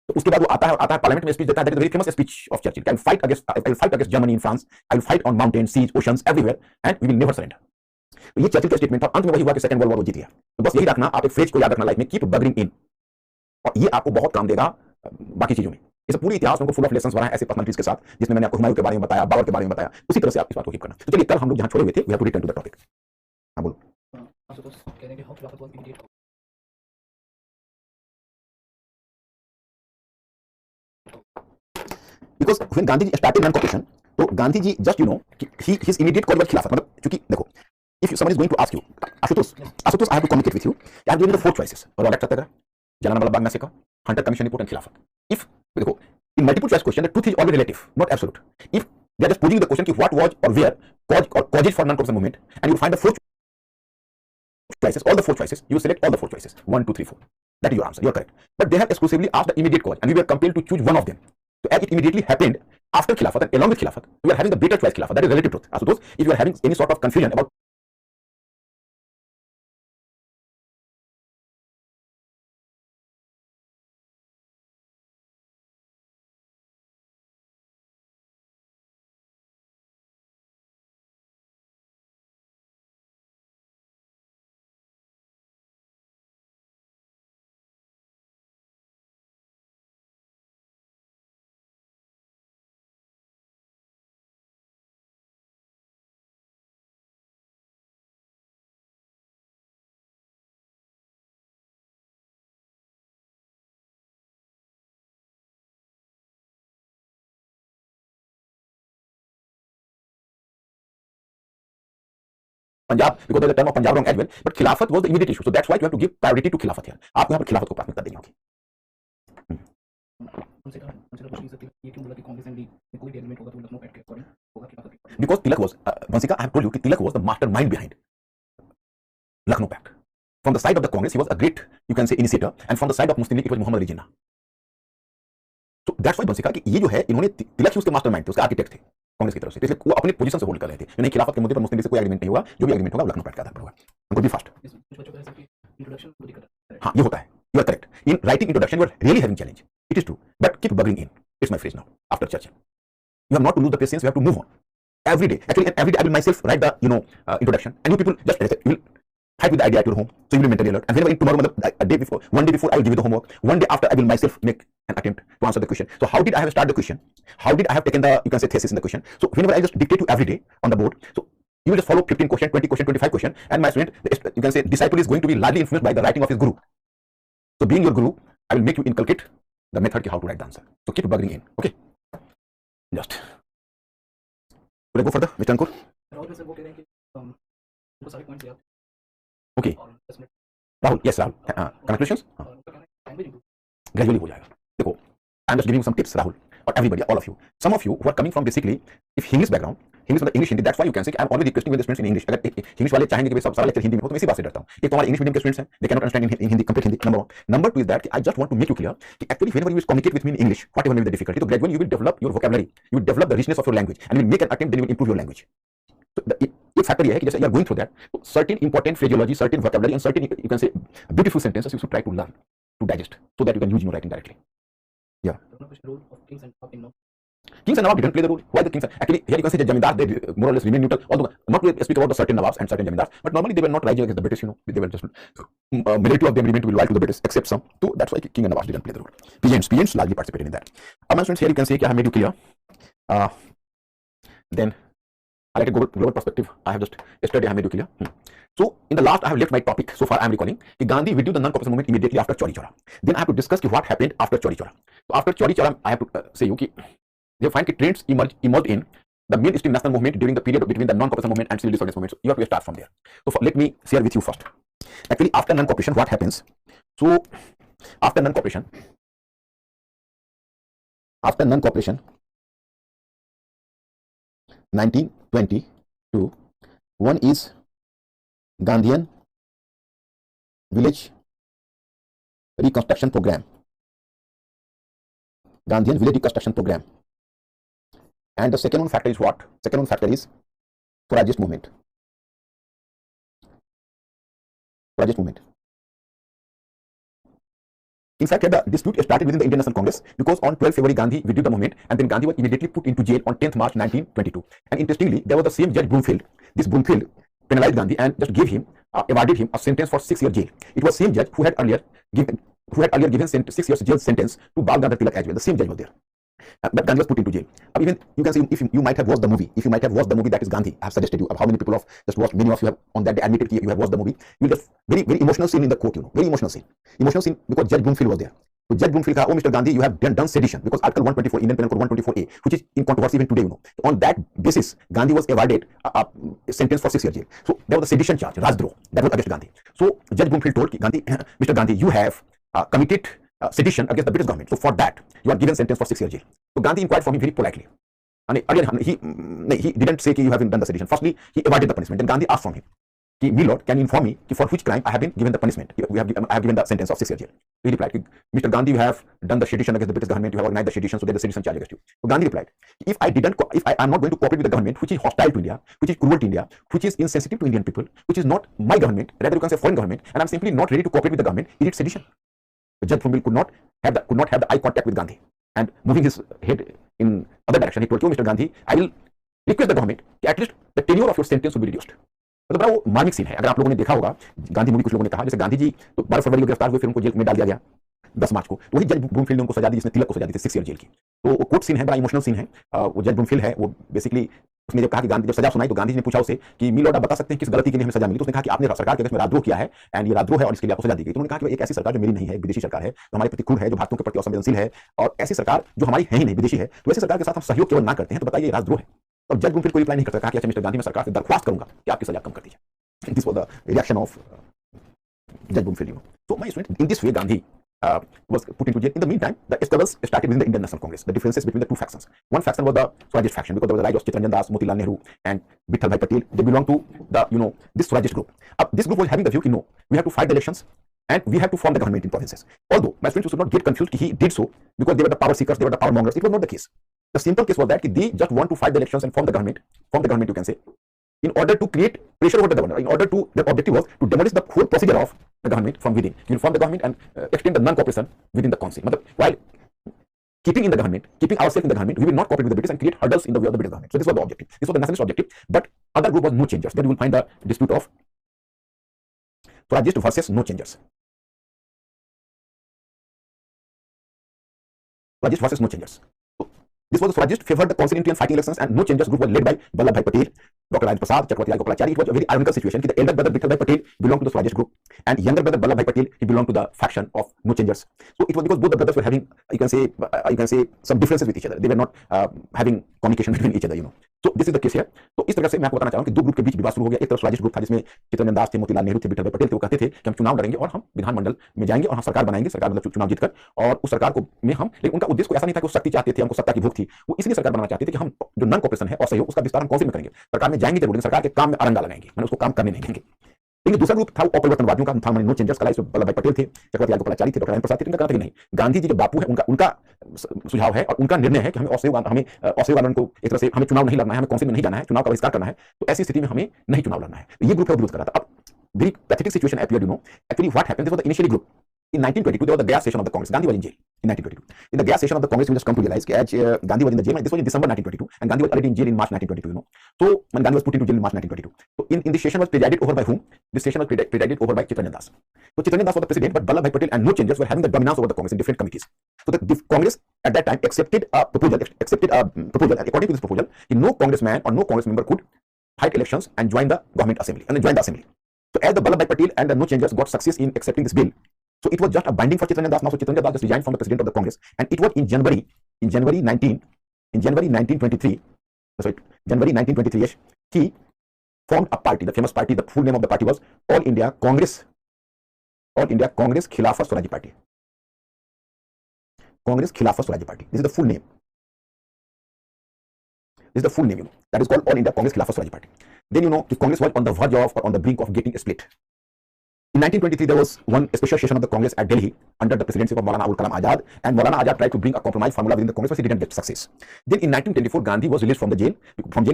तो उसके बाद वो आता है पार्लियामेंट में स्पीच देता है, that is very famous speech of Churchill, I will fight against Germany in France, I will fight on mountain, seas, oceans, everywhere, and we will never surrender. तो ये चर्चिल का स्टेटमेंट था। अंत में वही हुआ कि सेकंड वर्ल्ड वॉर जीत गया। तो बस यही रखना, आप एक फ्रेज को याद रखना लाइफ में, कीप बगरिंग इन, और ये आपको बहुत काम देगा बाकी चीजों में। इस पूरी इतिहास में फुल ऑफ लेसंस भरा है ऐसे पर्सनालिटीज के साथ, जिसमें मैंने आपको हुमायूं के बारे में बताया, बाबर के बारे में बताया, उसी तरह से आप इस बात को कीप करना। तो चलिए, कल हम लोग जहां छोड़े हुए थे, we have to return to the topic. हां बोलो। Because when Gandhi started non-cooperation, तो Gandhi ji just his immediate cause was खिलाफत। मतलब चूंकि देखो, if someone is going to ask you, Ashutosh, I have to communicate with you, I have given you the 4 choices: Rowlatt Satyagraha, Jallianwala Bagh massacre, Hunter Commission report, and खिलाफत। If देखो, in multiple choice question, the truth is always relative, not absolute. If they are just posing the question कि what was or where causes for non-cooperation movement, and you find the 4 choices, all the 4 choices, you select all the 4 choices, 1, 2, 3, 4. That is your answer. You are correct. But they have exclusively asked the immediate cause, and we were compelled to choose one of them. So as it immediately happened after Khilafat and along with Khilafat, we are having the better choice Khilafat. That is relative truth. Ashutosh, if you are having any sort of confusion about Punjab, because there's a term of Punjab wrong as well, but Khilafat was the immediate issue. So that's why you have to give priority to Khilafat here. आपको यहाँ पर खिलाफत को प्राथमिकता देनी होगी. Because Tilak was, Vansika, I have told you, Tilak was the mastermind behind Lucknow Pact. From the side of the Congress, he was a great, you can say, initiator, and from the side of Muslim League, it was Muhammad Ali Jinnah. So that's why Vansika कि ये जो है इन्होंने तिलक ही उसके mastermind थे, उसके architect थे कांग्रेस की तरफ से, इसलिए वो अपनी पोजीशन से होल्ड कर रहे थे. नहीं, खिलाफत के मुद्दे पर मुस्लिम लीग से कोई एग्रीमेंट नहीं होगा, जो भी एग्रीमेंट होगा लखनऊ पैक्ट के आधार पर होगा. उनको भी फास्ट. हाँ, ये होता है. You are correct. In writing introduction, you are really having challenge. It is true, but keep bugging in. It's my phrase now. After Churchill, you have not to lose the patience. You have to move on. Every day, actually, every day I will myself write the introduction, and you people just you will fight with the idea at your home, so you will be mentally alert. And whenever tomorrow, a day before, one day before, I will give you the homework. One day after, I will myself make an attempt to answer the question. So how did I have started the question? How did I have taken the, you can say, thesis in the question? So whenever I just dictate you every day on the board, so you will just follow 15 question, 20 question, 25 question, and my student, you can say, disciple is going to be largely influenced by the writing of his guru. So being your guru, I will make you inculcate the method how to write the answer. So keep bugging in, okay? Just. Will I go further, Mr. Ankur? Okay. Rahul, yes, Rahul. Congratulations. Gradually हो जाएगा. देखो, I am just giving you some tips, Rahul, or everybody, all of you. Some of you who are coming from basically, if English background, English मतलब English Hindi, that's why you can say I am always requesting with the students in English. अगर English वाले चाहेंगे कि सब सारा lecture Hindi में हो, तो मैं इसी बात से डरता हूँ. एक तो हमारे English medium के students हैं, they cannot understand in Hindi, complete Hindi. Number one. Number two is that I just want to make you clear कि actually whenever you communicate with me in English, whatever may be the difficulty, so gradually you will develop your vocabulary, you will develop the richness of your language, and you will make an attempt, then you will improve your language. So एक factor ये है कि जैसे you are going through that, certain important phraseology, certain vocabulary, and certain you can say beautiful sentences you should try to learn, to digest, so that you can use in your writing directly. Yeah. Kings and Nawab didn't play the role. Why the kings? Actually, here you can say that Jamindars, they more or less remain neutral. Although not to speak about the certain Nawabs and certain Jamindars, but normally they were not rising against the British. They were just majority of them remained to be loyal to the British, except some. So that's why King and Nawabs didn't play the role. PNs largely participated in that. My students, here you can say I have made you clear. Then I like a global perspective. I have just yesterday I have made you clear. So in the last I have left my topic. So far I am recalling that Gandhi withdrew the non-cooperation movement immediately after Chauri Chaura. Then I have to discuss what happened after Chauri Chaura. So after Chauri Chaura, I have to say you they find that trends emerged in the mainstream national movement during the period between the non-cooperation movement and civil disobedience movement. So you have to start from there. So let me share with you first. Actually, after non-cooperation, what happens? So after non-cooperation, 1922, one is Gandhian Village Reconstruction Program. Gandhian Village Reconstruction Program. And the second one factor is what? Second one factor is Swarajist movement. Swarajist movement. In fact, the dispute started within the Indian National Congress because on 12 February Gandhi withdrew the movement, and then Gandhi was immediately put into jail on 10th March 1922. And interestingly, there was the same Judge Broomfield. This Broomfield penalized Gandhi and just gave him, awarded him a sentence for 6-year jail. It was same judge who had earlier given 6 years jail sentence to Bal Gangadhar Tilak as well. The same judge was there. But Gandhi was put into jail. Even you can say if you might have watched the movie, that is Gandhi, I have suggested you. How many people have just watched? Many of you have on that day admitted you have watched the movie. You will just very emotional scene in the court. Very emotional scene because Judge Broomfield was there. So Judge Broomfield said, "Oh, Mr. Gandhi, you have done sedition because Article 124, Indian Penal Code 124A, which is in controversy even today. On that basis, Gandhi was awarded a sentence for 6-year jail. So there was a sedition charge, Rajdroh, that was against Gandhi. So Judge Broomfield told Gandhi, Mr. Gandhi, you have committed sedition against the British government. So for that, you are given sentence for 6-year jail. So Gandhi inquired from him very politely. And again, he didn't say you haven't done the sedition. Firstly, he awarded the punishment. Then Gandhi asked from him, "My lord, can you inform me for which crime I have been given the punishment? I have given the sentence of 6-year jail." He replied, "Mr. Gandhi, you have done the sedition against the British government. You have organized the sedition, so there is a sedition charge against you." So Gandhi replied, if I am not going to cooperate with the government which is hostile to India, which is cruel to India, which is insensitive to Indian people, which is not my government, rather you can say foreign government, and I'm simply not ready to cooperate with the government, is it sedition? The Judge Broomfield could not have the eye contact with Gandhi, and moving his head in other direction, he told you, Mr. Gandhi, I will request the government at least the tenure of your sentence will be reduced. मतलब बड़ा वो मार्मिक scene है. अगर आप लोगों ने देखा होगा गांधी मूवी, कुछ लोगों ने कहा जैसे गांधी जी तो 12 फरवरी को गिरफ्तार हुए, फिर उनको जेल में डाल दिया गया 10 मार्च को. तो वही जज ब्रूमफील्ड ने उनको सजा दी जिसने तिलक को सजा दी थी 6 ईयर जेल की. तो वो कोर्ट सीन है, बड़ा इमोशनल सीन है. वो जज ब्रूमफील्ड है, वो बेसिकली उसने जब कहा कि गांधी जब सजा सुनाई तो गांधी जी ने पूछा उससे कि मी लॉर्ड आप बता सकते हैं किस गलती के लिए हमें सजा मिली? तो उसने कहा कि आपने सरकार के अगेंस्ट में राजद्रोह किया है एंड ये राजद्रोह है और इसके लिए आपको सजा दी गई. तो उन्होंने कहा कि एक ऐसी सरकार जो मेरी नहीं है, विदेशी सरकार है, जो हमारे प्रति क्रूर है, जो भारतीयों के प्रति असंवेदनशील है, और ऐसी सरकार जो हमारी है ही नहीं, विदेशी है, तो ऐसी सरकार के साथ हम सहयोग केवल ना करते हैं तो बताइए राजद्रोह है. अब जज ब्रूमफील्ड कोई रिप्लाई नहीं कर सका कि अच्छा मिस्टर गांधी, मैं सरकार से दरख्वास्त करूंगा कि आपकी सजा कम कर दीजिए. This was the reaction of Judge Bloomfield. So my student, in this way, Gandhi was put into jail. In the meantime, the struggles started within the Indian National Congress. The differences between the two factions. One faction was the Swarajist faction because there was the rise of Chittaranjan Das, Motilal Nehru, and Vittal Bhai Patel. They belonged to the this Swarajist group. This group was having the view, no, we have to fight the elections and we have to form the government in provinces. Although my students should not get confused, he did so because they were the power seekers, they were the power mongers. It was not the case. The simple case was that they just want to fight the elections and form the government, you can say, in order to create pressure over the governor. In order to, their objective was to demolish the whole procedure of the government from within. You form the government and extend the non-cooperation within the council. While keeping in the government, keeping ourselves in the government, we will not cooperate with the British and create hurdles in the way of the British government. So this was the objective. This was the nationalist objective. But other group was no changers. Then you will find the dispute of Swarajist versus no changers. Swarajist versus no changers. So this was the Swarajist favored the constituent and fighting elections, and no changers group was led by Vallabh Bhai Patel, Dr. Rajendra Prasad, Chakravarti Rai Gopalachari. It was a very ironical situation. The elder brother Vittal Bhai Patel belonged to the Swarajist group, and younger brother Vallabh Bhai Patel, he belonged to the faction of no changers. So it was because both the brothers were having, you can say some differences with each other. They were not having communication between each other. So this is the case here. तो इस तरह से मैं आपको बताना चाहूँ कि दो ग्रुप के बीच विवाद शुरू हो गया. एक तरफ स्वादिष्ट ग्रुप था जिसमें चित्तरंजन दास थे, मोतीलाल नेहरू थे, विठल भाई पटेल थे. वो कहते थे कि हम चुनाव लड़ेंगे और हम विधानमंडल में जाएंगे और हम सरकार बनाएंगे, सरकार मतलब चुनाव जीतकर, और उस सरकार को में हम, लेकिन उनका उद्देश्य ऐसा नहीं था कि वो शक्ति चाहते थे, हमको सत्ता की भूख थी. वो इसलिए सरकार बनाना चाहते थे कि हम जो नॉन कॉर्पोरेशन है और सहयोग उसका विस्तार हम कौन से में करेंगे, सरकार में जाएंगे जरूर, लेकिन सरकार के काम में अरंगा लगाएंगे, मैंने उसको काम करने नहीं देंगे. लेकिन दूसरा ग्रुप था वो अपरिवर्तनवादियों का था, नो चेंजर्स का. इसमें वल्लभ भाई पटेल थे, चक्रवर्ती लाई गोपालाचारी थे, डॉक्टर राजेंद्र प्रसाद थे. इनका कहना था कि नहीं, गांधी जी जो बापू है उनका सुझाव है और उनका निर्णय है कि हमें असहयोग आंदोलन को एक तरह से हमें चुनाव नहीं लड़ना है, हमें काउंसिल में नहीं जाना है, चुनाव का बहिष्कार करना है. तो ऐसी स्थिति में हमें नहीं चुनाव लड़ना है. ये ग्रुप का विरोध कर रहा था. अब very pathetic situation appeared, actually what happened, this was the initially group. In 1922, there was the Gaya session of the Congress. Gandhi was in jail in 1922. In the Gaya session of the Congress, we just come to realize that Gandhi was in the jail. This was in December 1922, and Gandhi was already in jail in March 1922. So when Gandhi was put into jail in March 1922, so in this session was presided over by whom? This session was presided over by Chittaranjan Das. So Chittaranjan Das was the president, but Vallabh Bhai Patel and no changers were having the dominance over the Congress in different committees. So the Congress at that time accepted a proposal. According to this proposal, no congressman or no congress member could fight elections and join the government assembly and join the assembly. So as the Vallabh Bhai Patel and the no changers got success in accepting this bill, so it was just a binding for Chittaranjan Das. Now, so Chittaranjan Das just resigned from the president of the Congress, and it was in January 1923. January 1923, he formed a party, the famous party. The full name of the party was All India Congress Khilafat Swarajya Party. Congress Khilafat Swarajya Party. This is the full name. That is called All India Congress Khilafat Swarajya Party. Then the Congress was on the verge of, or on the brink of getting split. In 1923, there was one special session of the Congress at Delhi under the presidency of Maulana Abul Kalam Azad, and Maulana Azad tried to bring a compromise formula within the Congress, but he didn't get success. Then in 1924, Gandhi was released from jail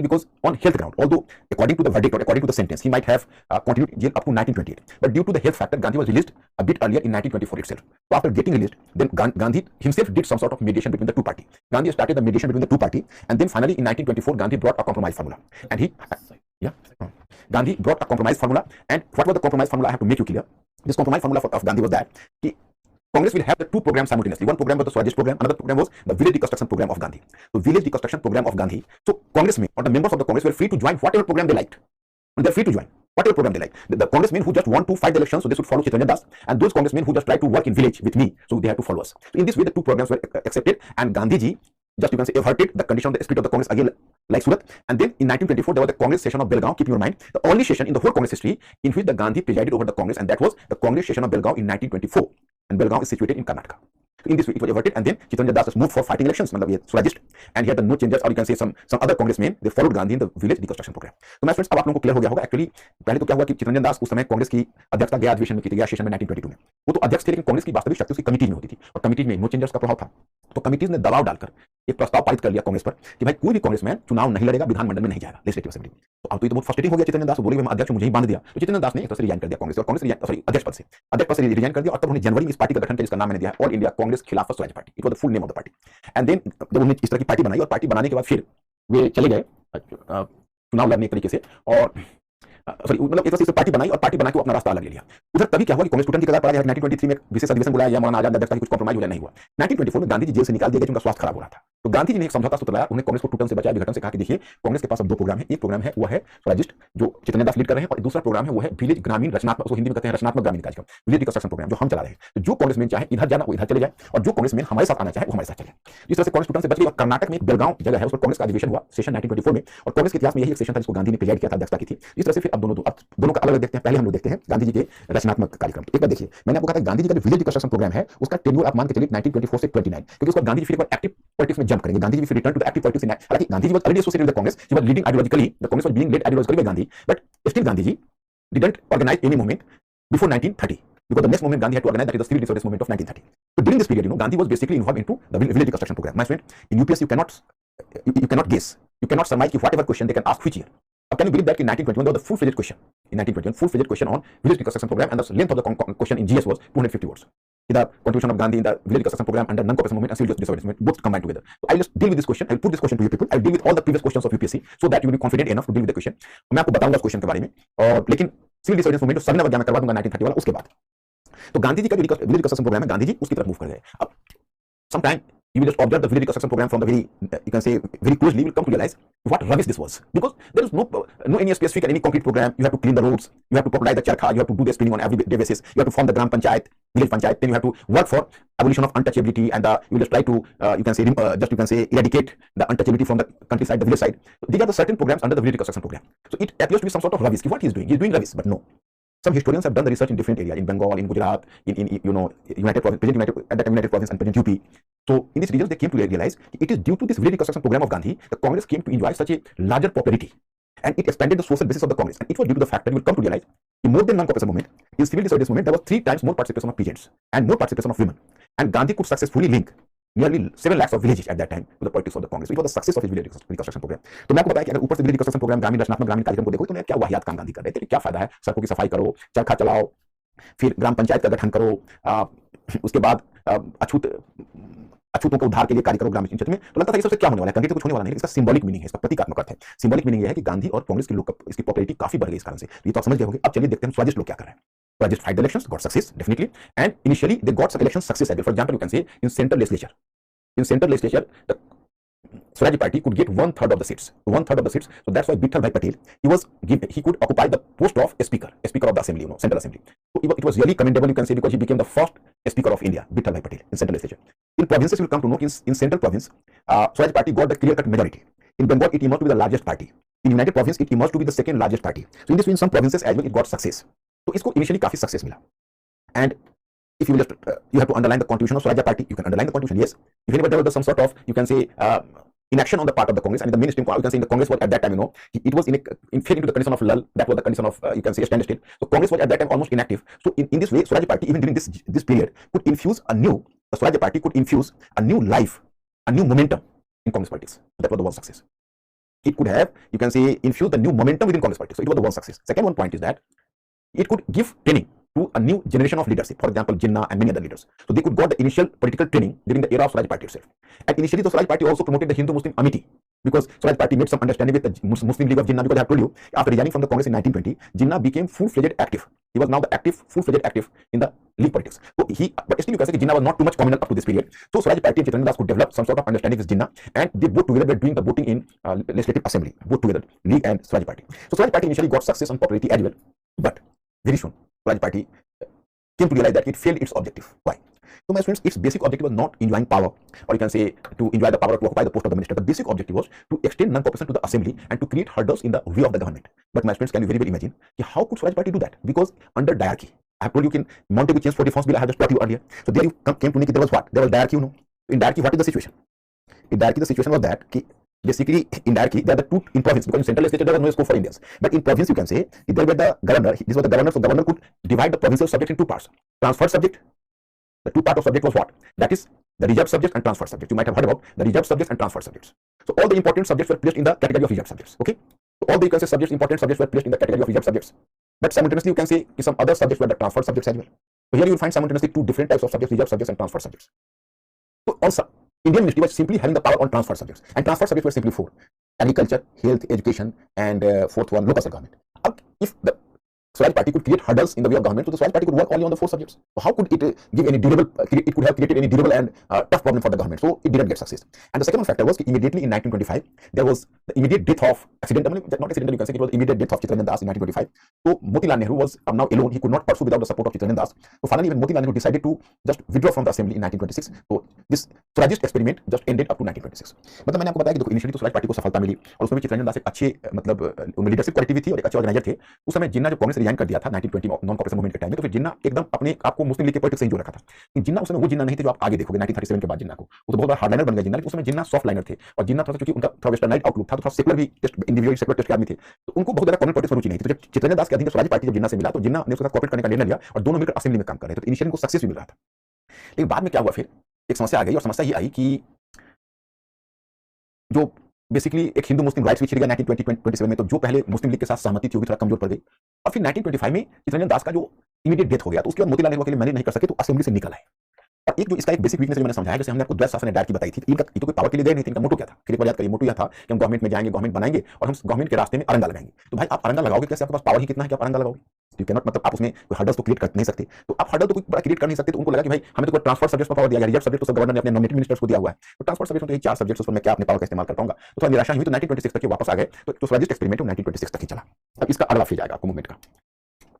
because on health ground, although according to the verdict or according to the sentence, he might have continued in jail up to 1928. But due to the health factor, Gandhi was released a bit earlier in 1924 itself. So after getting released, then Gandhi himself did some sort of mediation between the two parties. Gandhi started the mediation between the two parties, and then finally in 1924, Gandhi brought a compromise formula. And Gandhi brought a compromise formula. And what was the compromise formula? I have to make you clear. This compromise formula of Gandhi was that Congress will have the two programs simultaneously. One program was the Swarajist program, another program was the village reconstruction program of Gandhi. So village reconstruction program of Gandhi. So congressmen or the members of the Congress were free to join whatever program they liked. And they're free to join whatever program they like. The congressmen who just want to fight the elections, so they should follow Chittaranjan Das, and those congressmen who just try to work in village with me, so they have to follow us. So in this way, the two programs were accepted, and Gandhiji just, you can say, averted the condition of the split of the Congress again, like Surat. And then in 1924, there was the Congress session of Belgaum. Keep in your mind, the only session in the whole Congress history in which the Gandhi presided over the Congress, and that was the Congress session of Belgaum in 1924. And Belgaum is situated in Karnataka. So in this way, it was averted, and then Chittaranjan Das was moved for fighting elections, Swarajist, and he had the no changers, or you can say some other congressmen, they followed Gandhi in the village reconstruction program. So my friends, अब आप लोगों को clear हो गया होगा. Actually पहले तो क्या हुआ कि चित्तरंजन दास उस समय कांग्रेस की अध्यक्षता गया अधिवेशन में की थी, गया सेशन में 1922 में. वो तो अध्यक्ष थे, लेकिन कांग्रेस की वास्तविक शक्ति उसकी कमिटी में होती थी, और कमिटी में नो चेंजर्स का प्रभाव था. तो कमिटीज ने दबाव डालकर एक प्रस्ताव पारित कर लिया कांग्रेस पर कि भाई कोई भी कांग्रेसमैन चुनाव नहीं लड़ेगा, विधानमंडल में नहीं जाएगा, लेजिस्लेटिव असेंबली. तो अब तो ये तो बहुत फ्रस्ट्रेटिंग हो गया चित्तरंजन दास. बोले मैं अध्यक्ष मुझे ही बांध दिया. तो चित्तरंजन दास ने एक तरह से रिजाइन कर दिया कांग्रेस, और कांग्रेस अध्यक्ष पद से रिजाइन कर दिया. और तब उन्होंने जनवरी में इस पार्टी का गठन किया जिसका नाम मैंने दिया है all India Congress Khilafat Swaraj Party. It was the full name of the party. And then जब उन्होंने इस तरह की पार्टी बनाई, और पार्टी बनाने के बाद फिर वे चले गए चुनाव लड़ने के तरीके से, और मतलब एक तरह से पार्टी बनाई और पार्टी बना के अपना रास्ता अलग ले लिया. उधर तभी क्या हुआ कि कांग्रेस टूटने की कगार पर आ गया. 1923 में विशेष अधिवेशन बुलाया गया, मौलाना आजाद अध्यक्षता, कुछ कॉम्प्रोमाइज हो जाए, नहीं हुआ. 1924 में गांधी जी जेल से निकाल दिए गए, उनका स्वास्थ्य खराब हो रहा था. तो गांधी जी ने एक समझौता सूत्र लाया, उन्हें कांग्रेस को टूटन से बचाया, विघटन से कहा कि देखिए कांग्रेस के पास अब दो प्रोग्राम है, एक प्रोग्राम है वो है स्वराजिस्ट जो चैतन्य दास लीड कर रहे हैं, और दूसरा प्रोग्राम है वो है विलेज ग्रामीण रचनात्मक, उसको हिंदी में कहते हैं रचनात्मक ग्रामीण कार्यक्रम, विलेज रिकंस्ट्रक्शन प्रोग्राम जो हम चला रहे हैं। तो जो कांग्रेस में चाहे इधर जाना वो इधर चले जाए, और जो कांग्रेस में हमारे साथ आना चाहे वो हमारे साथ चले। इस तरह से कांग्रेस टूटन से बच गई। और कर्नाटक में एक बेलगांव जगह है, उस पर कांग्रेस का अधिवेशन हुआ सेशन 1924 में, और कांग्रेस के इतिहास में यही एक सेशन था जिसको गांधी ने प्रेजाइड किया था, अध्यक्षता की थी। इस तरह से फिर अब दोनों का अलग देखते हैं। पहले हम लोग देखते हैं गांधी जी के रचनात्मक कार्यक्रम। तो एक बार देखिए, मैंने आपको कहा था गांधी जी का जो विलेज रिकंस्ट्रक्शन प्रोग्राम है उसका टेन्योर आप मान के चलिए 1924 से 29, क्योंकि उसको गांधी जी फिर एक्टिव पॉलिटिक्स में जंप करेंगे। गांधी जी फिर return to the active politics in, हालांकि Gandhi ji was already associated with the Congress, he was leading ideologically, the Congress was being led ideologically by Gandhi, but still Gandhi ji didn't organize any movement before 1930, because the next movement Gandhi had to organize, that is the civil disobedience movement of 1930. So during this period, Gandhi was basically involved into the village reconstruction program. My friend, in UPS you cannot guess, you cannot surmise whatever question they can ask which year. Can you believe that in 1921 there was a full-fledged question, in 1921 full-fledged question on village reconstruction program, and the length of the question in GS was 250 words. The contribution of Gandhi in the village reconstruction program under non-cooperation movement and civil disobedience movement, both combined together. So I'll just deal with this question. I'll put this question to you people. I'll deal with all the previous questions of UPSC so that you will be confident enough to deal with the question. मैं आपको बताऊंगा इस question के बारे में, और लेकिन civil disobedience movement सबने वगैरह मैं करवा दूंगा 1930 वाला उसके बाद। तो गांधी जी का जो विलेज रिकंस्ट्रक्शन प्रोग्राम है, गांधी जी उसकी तरफ मूव कर गए। अब sometime you will just observe the village reconstruction program from the very, you can say very closely, you will come to realize what rubbish this was, because there is no any specific and any concrete program. You have to clean the roads, you have to popularize the charkha, you have to do the spinning on every day basis, you have to form the gram panchayat, village panchayat, then you have to work for abolition of untouchability, and you will just try to you can say eradicate the untouchability from the countryside, the village side. So these are the certain programs under the village reconstruction program. So it appears to be some sort of rubbish. What he is doing rubbish, but no. Some historians have done the research in different areas, in Bengal, in Gujarat, in United Province, at the United Province and present UP. So in these regions, they came to realize it is due to this village reconstruction program of Gandhi, the Congress came to enjoy such a larger popularity, and it expanded the social basis of the Congress. And it was due to the fact that you will come to realize, in more than non-cooperation movement, in civil disobedience movement, there was 3 times more participation of peasants and more participation of women. And Gandhi could successfully link nearly 7 lakhs of villages at that time to the politics of the Congress. So it was the success of his village reconstruction program. तो मैं आपको बताया कि अगर ऊपर से village reconstruction program, ग्रामीण रचनात्मक ग्रामीण कार्यक्रम को देखो तो क्या वाहियात काम गांधी कर रहे थे, क्या फायदा है, सड़कों की सफाई करो, चरखा चलाओ, फिर ग्राम पंचायत का गठन करो, उसके बाद अछूतों के उद्धार के लिए कार्य करो ग्रामीण क्षेत्र में। तो लगता था ये सबसे क्या होने वाला है, कंक्रीट कुछ होने वाला नहीं। इसका सिंबॉलिक मीनिंग है, इसका प्रतीकात्मक अर्थ है। सिंबॉलिक मीनिंग ये है कि गांधी और कांग्रेस की लोग इसकी पॉपुलैरिटी काफी बढ़ गई इस कारण से। ये तो आप समझ गए होंगे। अब चलिए देखते हैं स्वराजिस्ट लोग क्या कर रहे हैं। Swarajists fight the elections, got success definitely, and initially they got election success as well. For example, you can say in central legislature, the Swaraj Party could get 1/3 of the seats. 1/3 of the seats. So that's why Vittal Bhai Patel, he could occupy the post of speaker of the assembly, central assembly. So it was really commendable, you can say, because he became the first speaker of India, Vittal Bhai Patel, in central legislature. In provinces, you will come to know in central province, Swaraj Party got the clear-cut majority. In Bengal, it emerged to be the largest party. In United Province, it emerged to be the second largest party. So in this way, in some provinces as well, it got success. So इसको initially काफी success मिला. And if you will just you have to underline the contribution of Swaraj Party, you can underline the contribution. Yes, if anybody there was some sort of, you can say, inaction on the part of the Congress, and in the mainstream, you can say in the Congress was at that time, it was fell into the condition of lull. That was the condition of, you can say, standstill. So Congress was at that time almost inactive. So in this way, Swaraj Party, even during this period, could infuse Swaraj Party could infuse a new life, a new momentum in Congress politics. That was the one success. It could have, you can say, infuse the new momentum within Congress politics. So it was the one success. Second one point is that it could give training to a new generation of leadership. For example, Jinnah and many other leaders. So they could got the initial political training during the era of Swaraj Party itself. And initially, the Swaraj Party also promoted the Hindu-Muslim amity, because Swaraj Party made some understanding with the Muslim League of Jinnah. Because I have told you, after resigning from the Congress in 1920, Jinnah became full-fledged active. He was now the full-fledged active in the League politics. So but still you can say Jinnah was not too much communal up to this period. So Swaraj Party and Chaitanya Das could develop some sort of understanding with Jinnah, and they both together were doing the voting in legislative assembly, both together, League and Swaraj Party. So Swaraj Party initially got success and popularity as well, but very soon Swaraj Party came to realize that it failed its objective. Why? So my friends, its basic objective was not enjoying power, or you can say to enjoy the power to occupy the post of the minister. The basic objective was to extend non-cooperation to the assembly and to create hurdles in the way of the government. But my friends, can you very well imagine how could Swaraj Party do that? Because under diarchy, I have told you, Montagu changed for reforms bill, I have just taught you earlier. So there you came to know there was what? There was diarchy, In diarchy, what is the situation? In diarchy, the situation was that basically in diarchy, there are the two in province, because in central legislature there was no scope for Indians. But in province, you can say, there were the governor, this was the governor, so governor could divide the provincial subject in two parts. Transferred subject, the two parts of subject was what? That is the reserved subject and transferred subject. You might have heard about the reserved subjects and transferred subjects. So all the important subjects were placed in the category of reserved subjects. Okay? So all the, you can say, subjects, important subjects were placed in the category of reserved subjects. But simultaneously, you can say some other subjects were the transferred subjects as well. So here you will find simultaneously two different types of subjects, reserved subjects and transferred subjects. So also, Indian ministry was simply having the power on transferred subjects, and transferred subjects were simply four: agriculture, health, education, and fourth one, local government. If the Swaraj Party could create hurdles in the way of government, so the Swaraj Party could work only on the 4 subjects. So how could it give any durable? It could have created any durable and tough problem for the government. So it didn't get success. And the second one factor was immediately in 1925 there was the immediate death of accidental, not accidental, you can say it was the immediate death of Chittaranjan Das in 1925. So Motilal Nehru was now alone. He could not pursue without the support of Chittaranjan Das. So finally, even Motilal Nehru decided to just withdraw from the assembly in 1926. So this Swarajist experiment just ended up to 1926. मतलब मैंने आपको बताया कि देखो initially तो Swaraj party को सफलता मिली और उसमें चित्तरंजन दास एक अच्छे मतलब उनमें लीडरशिप क्वालिटी भी थी और एक अच्छे ऑर्गेनाइजर थे। उस समय जिन्ना जब कांग्रेस रिजाइन कर दिया था 1920 नॉन कॉर्पोरेशन मूवमेंट के टाइम में, तो फिर जिन्ना एकदम अपने आपको मुस्लिम लीग के पॉलिटिक्स से ही जोड़ रखा था। जिन्ना उस समय वो जिन्ना नहीं थे जो आप आगे देखोगे 1937 के बाद जिन्ना को, वो तो बहुत बड़ा हार्डलाइनर बन गया जिन्ना, लेकिन उस समय जिन्ना सॉफ्ट लाइनर थे और जिन्ना थोड़ा सा क्योंकि उनका थोड़ा वेस्टर्नाइज आउटलुक था, तो थोड़ा सेकुलर भी टेस्ट इंडिविजुअल सेकुलर टेस्ट के आदमी थे, तो उनको बहुत ज्यादा कॉर्पोरेट पॉलिटिक्स में रुचि नहीं थी। तो जब चित्तरंजन दास के अधीन स्वराज पार्टी जब जिन्ना से मिला तो जिन्ना ने उसके साथ कॉर्पोरेट करने का निर्णय लिया और दोनों मिलकर असेंबली में काम कर रहे थे। तो इनिशियली उनको सक्सेस भी मिल रहा था, लेकिन बाद में क्या हुआ, फिर एक समस्या आ गई और समस्या ये आई कि जो बेसिकली एक हिंदू मुस्लिम राइट्स भी छिड़ गया 1927 में, तो जो पहले मुस्लिम लीग के साथ सहमति थी वो भी थोड़ा कमजोर पड़ गई। और फिर 1925 में चित्तरंजन दास का जो इमीडिएट डेथ हो गया, तो उसके बाद मोतीलाल नेहरू के लिए मैनेज नहीं कर सके तो असेंबली से निकल आए। और एक जो इसका एक बेसिक वीकनेस मैंने समझाया, जैसे हमने आपको द्वैत शासन डायरेक्ट की बताई थी, इनका तो कोई पावर के लिए गए नहीं थे, इनका मोटो क्या था, फिर एक बार याद करिए, मोटो यह था कि हम गवर्नमेंट में जाएंगे, गवर्नमेंट बनाएंगे और हम गवर्नमेंट के रास्ते में अरंगा लगाएंगे। तो भाई आप अरंगा लगाओगे कैसे, आपके पास पावर ही कितना है कि आप अरंगा लगाओगे? यू कैन नॉट, मतलब आप उसमें कोई हर्डल्स तो क्रिएट कर नहीं सकते, तो आप हर्डल तो कोई बड़ा क्रिएट कर नहीं सकते। तो उनको लगा कि भाई हमें तो कोई ट्रांसफर सब्जेक्ट्स पर पावर दिया गया, रिजर्व सब्जेक्ट तो गवर्नर ने अपने नॉमिनेटेड मिनिस्टर्स को दिया हुआ है, तो ट्रांसफर सब्जेक्ट तो ये 4 सब्जेक्ट्स पर मैं क्या अपने पावर का इस्तेमाल कर पाऊंगा। तो थोड़ा निराशा हुई, तो 1926 तक वापस आ गए। तो स्वराजिस्ट एक्सपेरिमेंट 1926 तक ही चला। अब इसका अगला फेज आएगा आपको मूवमेंट का।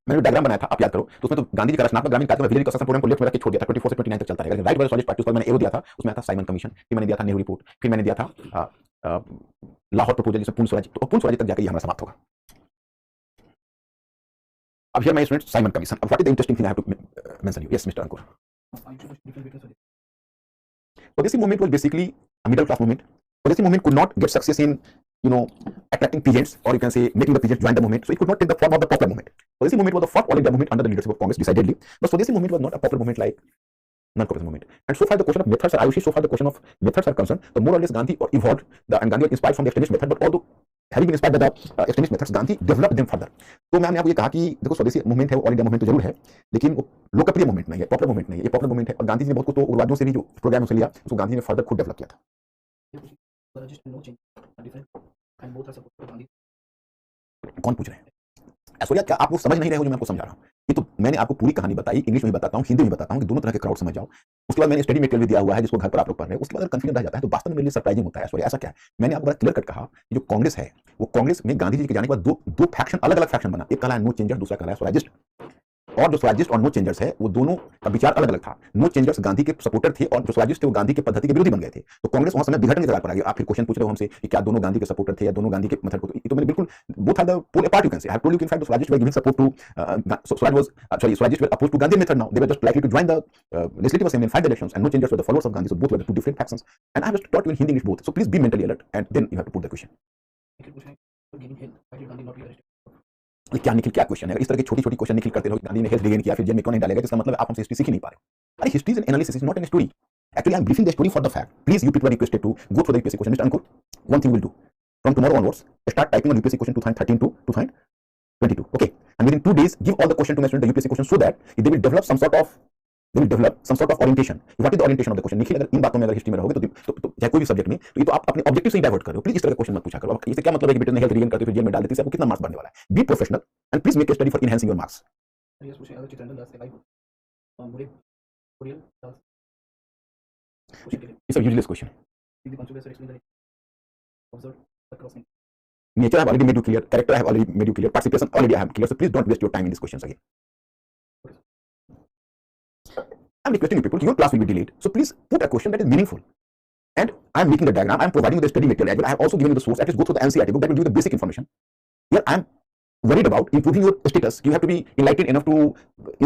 मैंने डायग्राम बनाया था, आप याद करो, तो उसमें तो गांधी जी का रचनात्मक ग्रामीण कार्यक्रम विलेज कंस्ट्रक्शन प्रोग्राम को लेफ्ट में रख के छोड़ दिया था, 24 से 29 तक चलता रहेगा। राइट वाले सॉलिड पार्टी पर मैंने एरो दिया था, उसमें आता साइमन कमीशन, फिर मैंने दिया था नेहरू रिपोर्ट, फिर मैंने दिया था लाहौर प्रपोजल जिसमें पूर्ण स्वराज, तो पूर्ण स्वराज तक जाकर ये हमारा समाप्त होगा। अब here my student Simon commission. अब what is the interesting thing I have to mention you? Yes mister Ankur. Swadeshi movement was basically a middle class movement. Swadeshi movement could not get success in, attracting peasants, or you can say making the peasants join the movement. So it could not take the form of the popular movement. Swadeshi movement was the first all India movement under the leadership of Congress, decidedly. But Swadeshi movement was not a popular movement like non-corporation movement. And so far the question of methods, Ayushi, so far the question of methods are concerned, so more or less Gandhi evolved, and Gandhi was inspired from the extremist method, but although having been inspired by the extremist methods, Gandhi developed them further. तो मैंने आपको ये कहा कि देखो स्वदेशी movement है वो ऑल इंडिया मूवमेंट तो जरूर है, लेकिन वो लोकप्रिय मूवमेंट नहीं है, पॉपुलर मूवमेंट नहीं है, ये पॉपुलर मूवमेंट है। और गांधी जी ने बहुत कुछ तो उग्रवादियों से भी जो प्रोग्राम उसे लिया, उसको गांधी ने फर्दर खुद डेवलप किया था। कौन पूछ रहे हैं? ऐश्वर्या, क्या आप वो समझ नहीं रहे हो जो मैं आपको समझा रहा हूँ? ये तो मैंने आपको पूरी कहानी बताई, इंग्लिश में भी बताता हूँ, हिंदी में बताता हूँ कि दोनों तरह के क्राउड समझ जाओ। उसके बाद मैंने स्टडी मटेरियल भी दिया हुआ है जिसको घर पर आप लोग पढ़ रहे हैं। उसके बाद अगर कंफ्यूजन रह जाता है तो वास्तव में मेरे लिए सरप्राइजिंग होता है। ऐश्वर्या, ऐसा क्या है? मैंने आपको बड़ा क्लियर कट कहा, जो कांग्रेस है वो कांग्रेस में गांधी जी के जाने के बाद दो फैक्शन, अलग अलग फैक्शन बना। एक कहला है नो चेंजर्स, दूसरा कहला है स्वराजिस्ट। और जो स्वराजिस्ट और नो चेंजर्स है वो दोनों का विचार अलग अलग था। नो चेंजर्स गांधी के सपोर्टर थे और जो स्वराजिस्ट थे वो गांधी के पद्धति के विरोधी बन गए थे। तो कांग्रेस वहां समय विघटन की जगह पर आ गई। आप फिर क्वेश्चन पूछ रहे हो हमसे कि क्या दोनों गांधी के सपोर्टर थे या दोनों गांधी के मेथड को? तो मैंने बिल्कुल both are the pole apart, you can say. I have told you in fact Swarajist were giving support to Swarajist were opposed to Gandhi method. Now they were just likely to join the legislative assembly in 5 elections, and no changers were the followers of Gandhi. So both were the two different factions, and I have just taught you in Hindi English both. So please be mentally alert, and then you have to put the question. ये क्या निखिल, क्या question है? इस तरह के छोटी छोटी question Nikhil करते रहो, गांधी ने हेल्थ गेन किया फिर जेल में क्यों नहीं डालेगा, इसका मतलब आप हमसे हिस्ट्री सीख ही नहीं पा रहे हो। अरे history is an analysis, is not an story. Actually, I am briefing the story for the fact. Please, you people are requested to go through the UPSC question. Mr. Ankur, one thing we'll do. From tomorrow onwards, start typing on UPSC question 2013 to 2022. Okay? And within 2 days, give all the question to my student, the UPSC question, so that they will develop some sort of orientation. What is the orientation of the question? Nikhil, अगर इन बातों में अगर history में रहोगे तो चाहे कोई भी सब्जेक्ट में, तो ये तो आप अपने ऑब्जेक्टिव से ही डाइवर्ट कर रहे हो। प्लीज इस तरह का क्वेश्चन मत पूछा करो। इससे क्या मतलब है कि बेटे ने हेल्थ गेन करते फिर जेल में डाल देते, आपको कितना मार्क्स बढ़ने वाला है? Be professional and please make a study for enhancing your marks. It's a useless question. Nature I have already made you clear. Character I have already made you clear. Participation already I have clear. So please don't waste your time in these questions again. I'm requesting you people, your class will be delayed. So please put a question that is meaningful. And I'm making the diagram. I'm providing you the study material as well. I have also given you the source. At least go through the NCERT book. That will give you the basic information. Here I'm worried about improving your status. You have to be enlightened enough to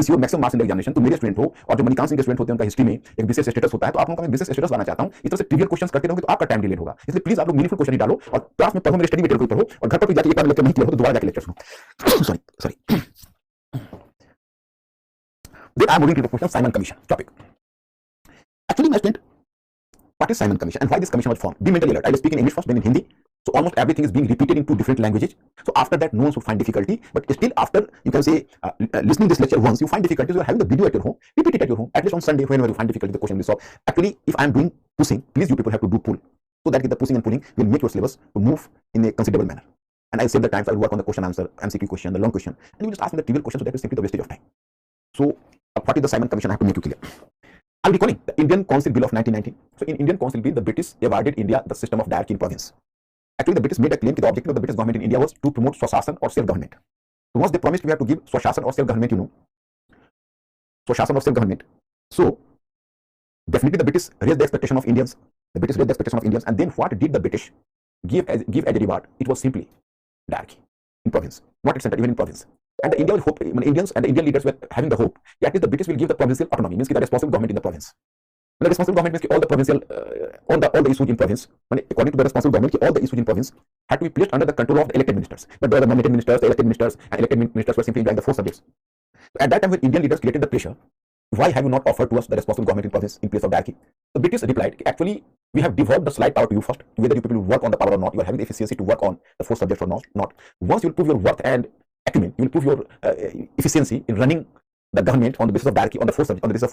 ensure maximum marks in the examination. तो मेरे student हो और जो मणिकांत सिंह के student होते हैं उनका history में एक विशेष स्टेटस होता है, तो आप लोगों का मैं विशेष स्टेटस लाना चाहता हूं। इस तरह से ट्रिवियल क्वेश्चंस करते रहोगे तो आपका टाइम डिले होगा। इसलिए प्लीज आप लोग मीनिंगफुल क्वेश्चन ही डालो और क्लास में पढ़ो, मेरे स्टडी मटेरियल को पढ़ो, और घर पर जाके एक बार लेक्चर नहीं क्लियर हो तो दोबारा जाके लेक्चर सुनो। Sorry Then I'm moving to the question of Simon Commission topic. Actually, my student, what is Simon Commission and why this commission was formed? Be mentally alert. I will speak in English first, then in Hindi. So almost everything is being repeated in 2 different languages. So after that, no one should find difficulty. But still, after you can say listening this lecture once, you find difficulties. You are having the video at your home. Repeat it at your home. At least on Sunday, whenever you find difficulty, the question will be solved. Actually, if I am doing pushing, please you people have to do pull, so that the pushing and pulling will make your syllabus to move in a considerable manner. and I'll save the time. So I'll work on the question answer, MCQ question, the long question, and you just ask me the trivial question. So that is simply the wastage of time. So what is the Simon Commission? I have to make you clear. I'll be calling the Indian Council Bill of 1919. So in Indian Council Bill, the British awarded India the system of diarchy in province. Actually, the British made a claim that the objective of the British government in India was to promote Swashasan or self-government. So once they promised we have to give Swashasan or self-government, Swashasan or self-government. So definitely the British raised the expectation of Indians. The British raised the expectation of Indians, and then what did the British give as a reward? It was simply diarchy in province, not at center, even in province. And the Indians and the Indian leaders were having the hope that the British will give the provincial autonomy, means the responsible government in the province. When the responsible government means all the provincial, all the issues in province, according to the responsible government, all the issues in province had to be placed under the control of the elected ministers. But the nominated ministers, the elected ministers, and elected ministers were simply enjoying the 4 subjects. So at that time, when Indian leaders created the pressure, why have you not offered to us the responsible government in province in place of diarchy? The British replied, actually, we have devolved the slight power to you first, whether you people will work on the power or not. You are having the efficiency to work on the 4 subjects or not. Once you will prove your worth and acumen, you will prove your efficiency in running the government on the basis of diarchy on the 4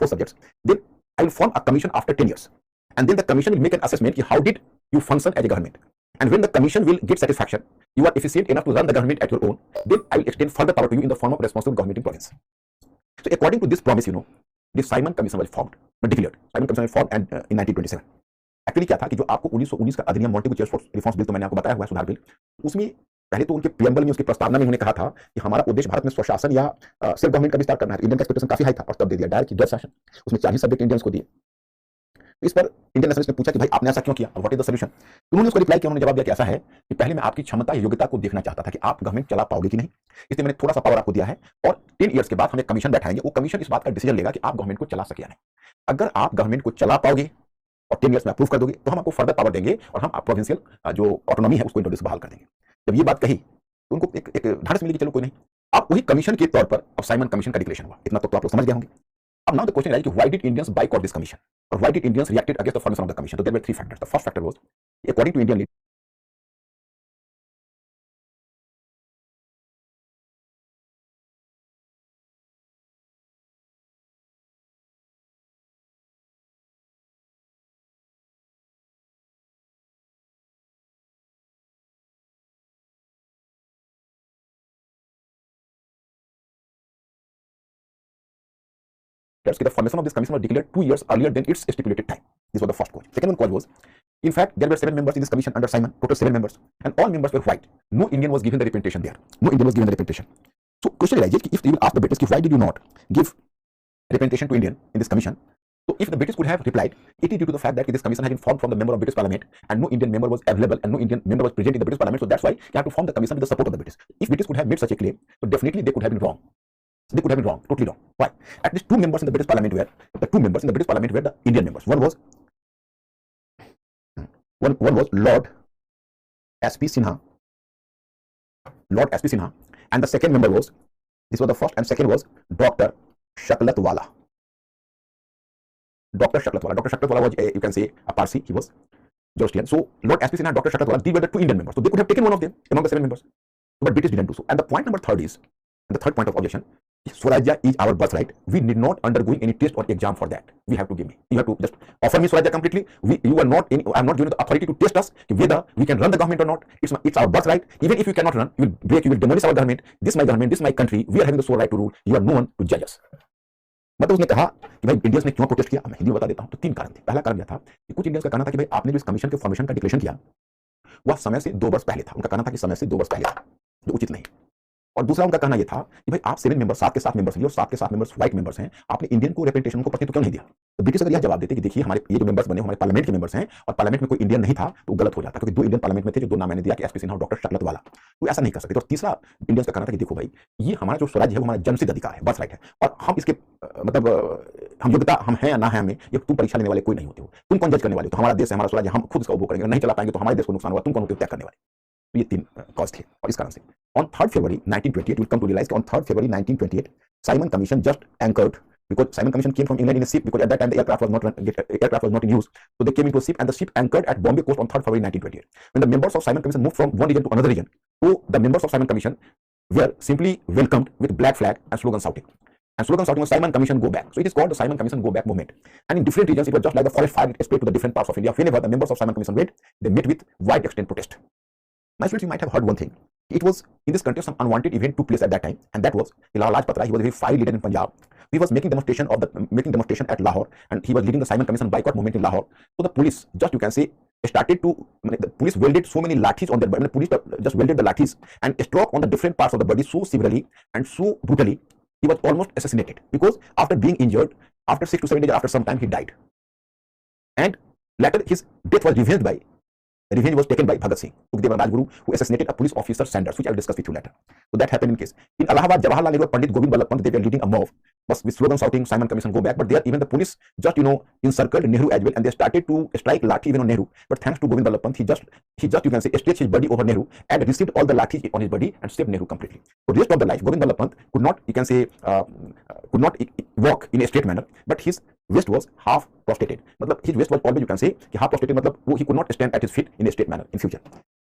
subjects, then I will form a commission after 10 years. And then the commission will make an assessment how did you function as a government. And when the commission will get satisfaction, you are efficient enough to run the government at your own, then I will extend further power to you in the form of responsible government in province. So according to this promise, the Simon Commission was formed, declared. Simon Commission was formed and in 1927. Actually क्या था कि जो आपको 1919 का अधिनियम Montagu Chelmsford reforms bill तो मैंने आपको बताया हुआ है, सुधार बिल, उसमें पहले तो उनके प्रीएम्बल में, उसकी प्रस्तावना में उन्होंने कहा था कि हमारा उद्देश्य भारत में स्वशासन या सेल्फ गवर्नमेंट का विस्तार करना है। इंडियन का एक्सपेक्टेशन काफी हाई था और तब दे दिया डायरेक्ट द्वैत शासन, उसमें 40 सब्जेक्ट इंडियंस को दिए। इस पर इंडियन नेशनलिस्ट ने पूछा कि भाई आपने ऐसा क्यों किया, व्हाट इज द सॉल्यूशन। उन्होंने उसको रिप्लाई किया, उन्होंने जवाब दिया कि ऐसा है कि पहले मैं आपकी क्षमता या योग्यता को देखना चाहता था कि आप गवर्नमेंट चला पाओगे कि नहीं, इसलिए मैंने थोड़ा सा पावर आपको दिया है और 10 ईयर्स के बाद हम एक कमीशन बैठाएंगे, वो कमीशन इस बात का डिसीजन लेगा कि आप गवर्नमेंट को चला सके या नहीं। अगर आप गवर्नमेंट को चला पाओगे और 10 ईयर्स में अप्रूव कर दोगे तो हम आपको फर्दर पावर देंगे और हम प्रोविंशियल जो ऑटोनॉमी है उसको इंट्रोड्यूस बहाल कर देंगे। जब ये बात कही तो उनको एक ढांढस मिली कि चलो कोई नहीं, अब वही कमीशन के तौर पर अब साइमन कमीशन का डिक्लेरेशन हुआ। इतना तो आप लोग समझ गए होंगे। अब now the question is why did Indians boycott this commission और why did Indians reacted against the formation of the commission. तो there were 3 factors. The first factor was according to Indian the formation of this commission was declared 2 years earlier than its stipulated time. This was the first cause. Second one cause was, in fact, there were 7 members in this commission under Simon, total 7 members, and all members were white. No Indian was given the representation there. No Indian was given the representation. So question arises, if you will ask the British, why did you not give representation to Indian in this commission? So if the British could have replied, it is due to the fact that this commission has been formed from the member of British Parliament and no Indian member was available and no Indian member was present in the British Parliament. So that's why you have to form the commission with the support of the British. If British could have made such a claim, so definitely they could have been wrong. They could have been wrong, totally wrong. Why? At least 2 members in the British Parliament were the Indian members. One was Lord S.P. Sinha. And the second member was, this was the first and second was Dr. Shaklatwala. Dr. Shaklatwala was, you can say, a Parsi. He was Zoroastrian. So Lord S.P. Sinha and Dr. Shaklatwala, these were the 2 Indian members. So they could have taken one of them among the 7 members. But British didn't do so. And the point number 3 is, and the third point of objection, Swarajya is our birthright. We need not undergoing any test or exam for that. We have to give me. You have to just offer me Swarajya completely. I am not given the authority to test us whether we can run the government or not. It's our birthright. Even if you cannot run, you will break, you will demolish our government. This is my government, this is my country. We are having the sole right to rule. You are no one to judge us. मतलब उसने कहा कि भाई Indians ने क्यों protest किया, मैं हिंदी में बता देता हूं। तो 3 कारण थे। पहला कारण यह था कि कुछ इंडियंस का कहना था कि भाई आपने जो इस कमीशन के फॉर्मेशन का डिक्लेरेशन किया वह समय से 2 वर्ष पहले था। उनका कहना था कि समय से 2 वर्ष पहले था, जो उचित नहीं। और दूसरा उनका कहना यह था कि भाई आप 7 मेंबर्स, 7 के 7 मेंबर्स लिए और 7 के 7 मेंबर्स व्हाइट मेंबर्स हैं, आपने इंडियन को रिप्रेजेंटेशन को प्रतिनिधित्व क्यों नहीं दिया। तो ब्रिटिश अगर यह जवाब देते कि देखिए हमारे ये जो मेंबर्स बने हमारे पार्लियामेंट के मेंबर्स हैं और पार्लियामेंट में कोई इंडियन नहीं था तो गलत हो जाता, क्योंकि 2 इंडियन पार्लियामेंट में थे, जो 2 नाम मैंने दिया कि एसपी सिन्हा और डॉक्टर शकलतवाला, तो ऐसा नहीं कर सकते। तो तीसरा इंडियंस का कहना था कि देखो भाई ये हमारा जो स्वराज्य है वो हमारा जन्मसिद्ध अधिकार है, बर्थ राइट है, और हम इसके मतलब हम योग्यता हम हैं या ना है हमें, ये तुम परीक्षा लेने वाले कोई नहीं होते हो, तुम कौन जज करने वाले हो। तो हमारा देश है, हमारा स्वराज्य, हम खुद इसका उपभोग करेंगे, नहीं चला पाएंगे तो हमारे देश को नुकसान होगा, तुम कौन होते हो त्याग करने वाले। तो ये 3 कॉज थे और इस कारण से on 3rd February 1928 we'll come to realize on 3rd February 1928 Simon Commission just anchored, because Simon Commission came from England in a ship, because at that time the aircraft was not in use, so they came into a ship and the ship anchored at Bombay coast on 3rd February 1928. When the members of Simon Commission moved from one region to another region, so the members of Simon Commission were simply welcomed with black flag and slogan shouting. And slogan shouting was Simon Commission go back. So it is called the Simon Commission go back movement. And in different regions it was just like the forest fire, it spread to the different parts of India. Whenever the members of Simon Commission went, they met with wide extent protest. My students, you might have heard one thing It was in this country some unwanted event took place at that time, and that was Lala Lajpat Rai. He was a very fiery leader in Punjab. He was making demonstration at Lahore, and he was leading the Simon Commission boycott movement in Lahore. So the police, just you can say, started to, the police welded so many lathis on their body. The police just welded the lathis and struck on the different parts of the body so severely and so brutally, he was almost assassinated, because after being injured, after 6 to 7 days, after some time, he died. And later his death was taken by Bhagat Singh, Sukhdev Rajguru, who assassinated a police officer, Sanders, which I will discuss with you later. So that happened in case. In Allahabad, Jawaharlal Nehru and Pandit Govind Ballabh Pant, they were leading a mob with slogans shouting, Simon Commission, go back. But there, even the police just, encircled Nehru as well, and they started to strike lathi even on Nehru. But thanks to Govind Ballabh Pant, he just, you can say, stretched his body over Nehru and received all the lathis on his body and saved Nehru completely. For the rest of the life, Govind Ballabh Pant could not, you can say, could not walk in a straight manner, but his waist was half prostrated. His waist was always, you can say, half prostrated, he could not stand at his feet in a straight manner in future.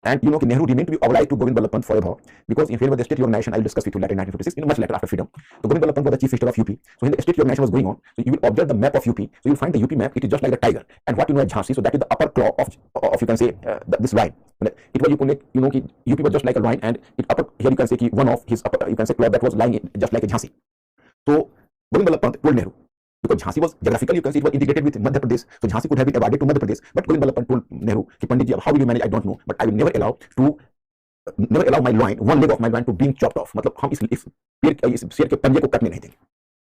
And Nehru remained to be obliged to Govind Ballabh Pant forever, because in favor of the state organization, I will discuss with you later in 1956, much later after freedom. So Govind Ballabh Pant was the chief minister of UP. So when the state organization was going on, so you will observe the map of UP. So you will find the UP map, it is just like the tiger. And what as Jhansi, so that is the upper claw of you can say, this lion. It was, UP was just like a lion, and here you can say one of his upper, you can say, claw that was lying just like a Jhansi. So Govind Ballabh Pant told Nehru, because Jhansi was geographically, you can see, it was integrated with Madhya Pradesh, so Jhansi could have been awarded to Madhya Pradesh. But Govind Ballabh Pant told Nehru, Panditji, how will you manage? I don't know, but I will never allow my loin, one leg of my loin, to being chopped off. हम इस शेर के पंजे को कटने नहीं देंगे.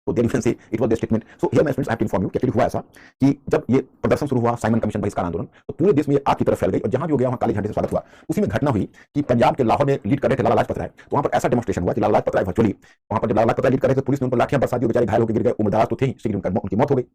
So there you can say it was the statement. So here my friends, I have to inform you कि हुआ ऐसा कि जब ये प्रदर्शन शुरू हुआ, साइमन कमीशन बहिष्कार आंदोलन, तो पूरे देश में आग की तरफ फैल गई, और जहां भी हो गया वहां काले झंडे से स्वागत हुआ. उसी में घटना हुई कि पंजाब के लाहौर में लीड कर रहे थे लाला लाजपत राय. तो वहां पर ऐसा डेमोन्स्ट्रेशन हुआ कि लाला लाजपत राय वर्चुअली वहां पर जब लाला लाजपत राय लीड कर रहे थे, पुलिस ने उन पर लाठियां बरसा दी, बेचारे घायल होकर गिर गए. उम्रदराज तो थे ही, शीघ्र उनकी मौत हो गई.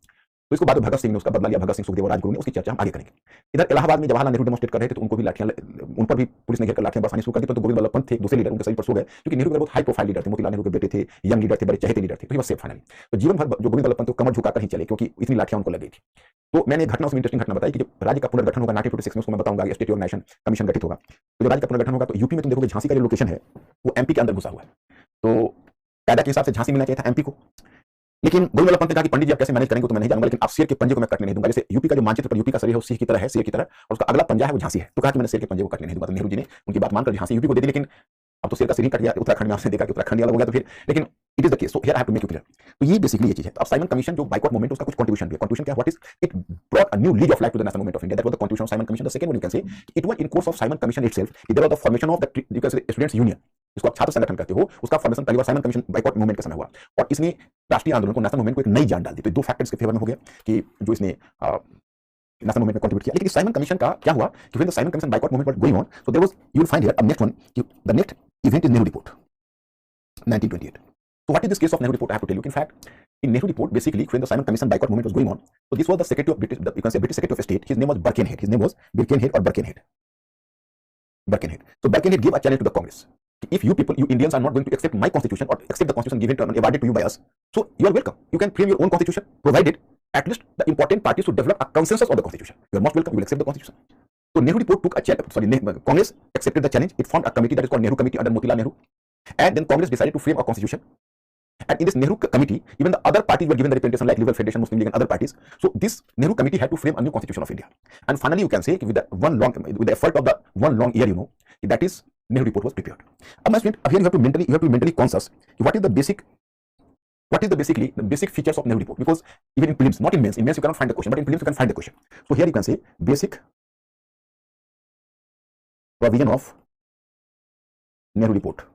तो इसको बाद में भगत सिंह ने उसका बदला लिया, भगत सिंह, सुखदेव और राजगुरु ने. उसकी चर्चा हम आगे करेंगे. इधर इलाहाबाद में जवाहरलाल नेहरू डेमोन्स्ट्रेट कर रहे थे, तो उनको भी लाठियां, उन पर भी पुलिस ने घेरकर लाठियां बरसानी शुरू कर दी. तो गोविंद बल्लभ पंत थे, दूसरे लीडर, उनके सभी पर सो गए, क्योंकि नेहरू बहुत हाई प्रोफाइल लीडर थे, मोतीलाल नेहरू के बेटे थे, यंग लीडर थे, बड़े चहेते लीडर थे. तो ही बस सेफ फाइनली. तो जीवन भर जो गोविंद बल्लभ पंत कमर झुकाकर ही चले, क्योंकि इतनी लाठियां उनको लग गई थी. तो मैंने घटना, उसमें इंटरेस्टिंग घटना बताई कि जब राज्य का पुनर्गठन होगा 1956 में, उसको मैं बताऊंगा, स्टेट ऑर्गेनाइजेशन कमीशन गठित होगा. तो जब राज्य का पुनर्गठन होगा, तो यूपी में तुम देखोगे झांसी का जो लोकेशन है वो एमपी के अंदर घुसा हुआ है. तो कायदा के हिसाब से झांसी मिलना चाहिए था एमपी को, लेकिन गोविंद बल्लभ पंत ने कहा कि पंडित जी आप कैसे मैनेज करेंगे तो मैं नहीं जानूंगा, लेकिन आप शेर के पंजे को मैं कटने नहीं दूंगा. जैसे यूपी का जो मानचित्र पर यूपी का शरीर है वो सिंह की तरह है, शेर की तरह, और उसका अगला पंजा है वो झांसी है. तो कहा कि मैंने शेर के पंजे को कटने नहीं दूंगा. तो नेहरू जी ने उनकी बात मानकर झांसी यूपी को दे दी. लेकिन अब तो शेर का सिर ही कट गया. उत्तराखंड में आपने देखा कि उत्तराखंड अलग हो गया, तो फिर, लेकिन it is the case. So here I have to make you clear. तो ये बेसिकली ये चीज है. अब साइमन कमीशन जो बाइकॉट मूवमेंट, उसका कुछ कंट्रीब्यूशन भी है. कंट्रीब्यूशन क्या, what is it brought a new lease of life to the national movement of India. That was the contribution of Simon Commission. The second one you can say it was in course of Simon commission itself, there was the formation of the, you can say, students union, इसको आप छात्र संगठन कहते हो, उसका formation पहली बार Simon Commission boycott movement के समय हुआ, और इसने राष्ट्रीय आंदोलन को, नेशनल मूवमेंट को एक नई जान डाल दी. तो दो फैक्टर्स के फेवर में हो गया कि जो इसने नेशनल मूवमेंट में कंट्रीब्यूट किया. लेकिन साइमन कमीशन का क्या हुआ कि when the Simon Commission boycott movement was going on, so there was, you will find here next one, the next event is Nehru report 1928. So what is this case of Nehru report? I have to tell you. In fact, in Nehru report, basically, when the Simon Commission boycott movement was going on, so this was the Secretary of British, you can say British Secretary of State. His name was Birkenhead. His name was Birkenhead or Birkenhead. Birkenhead. So Birkenhead gave a challenge to the Congress. If you people, you Indians, are not going to accept my constitution or accept the constitution given to and awarded to you by us, so you are welcome. You can frame your own constitution, provided at least the important parties should develop a consensus on the constitution. You are most welcome. You will accept the constitution. So Nehru report took a challenge. Congress accepted the challenge. It formed a committee that is called Nehru Committee under Motilal Nehru, and then Congress decided to frame a constitution. And in this Nehru committee, even the other parties were given the representation, like Liberal Federation, Muslim League, and other parties. So this Nehru committee had to frame a new constitution of India. And finally, you can say with the effort of the one long year, that is Nehru report was prepared. My student, here you have to be mentally conscious. What is the basic features of Nehru report? Because even in prelims, not in mains you cannot find the question, but in prelims you can find the question. So here you can say basic provision of Nehru report.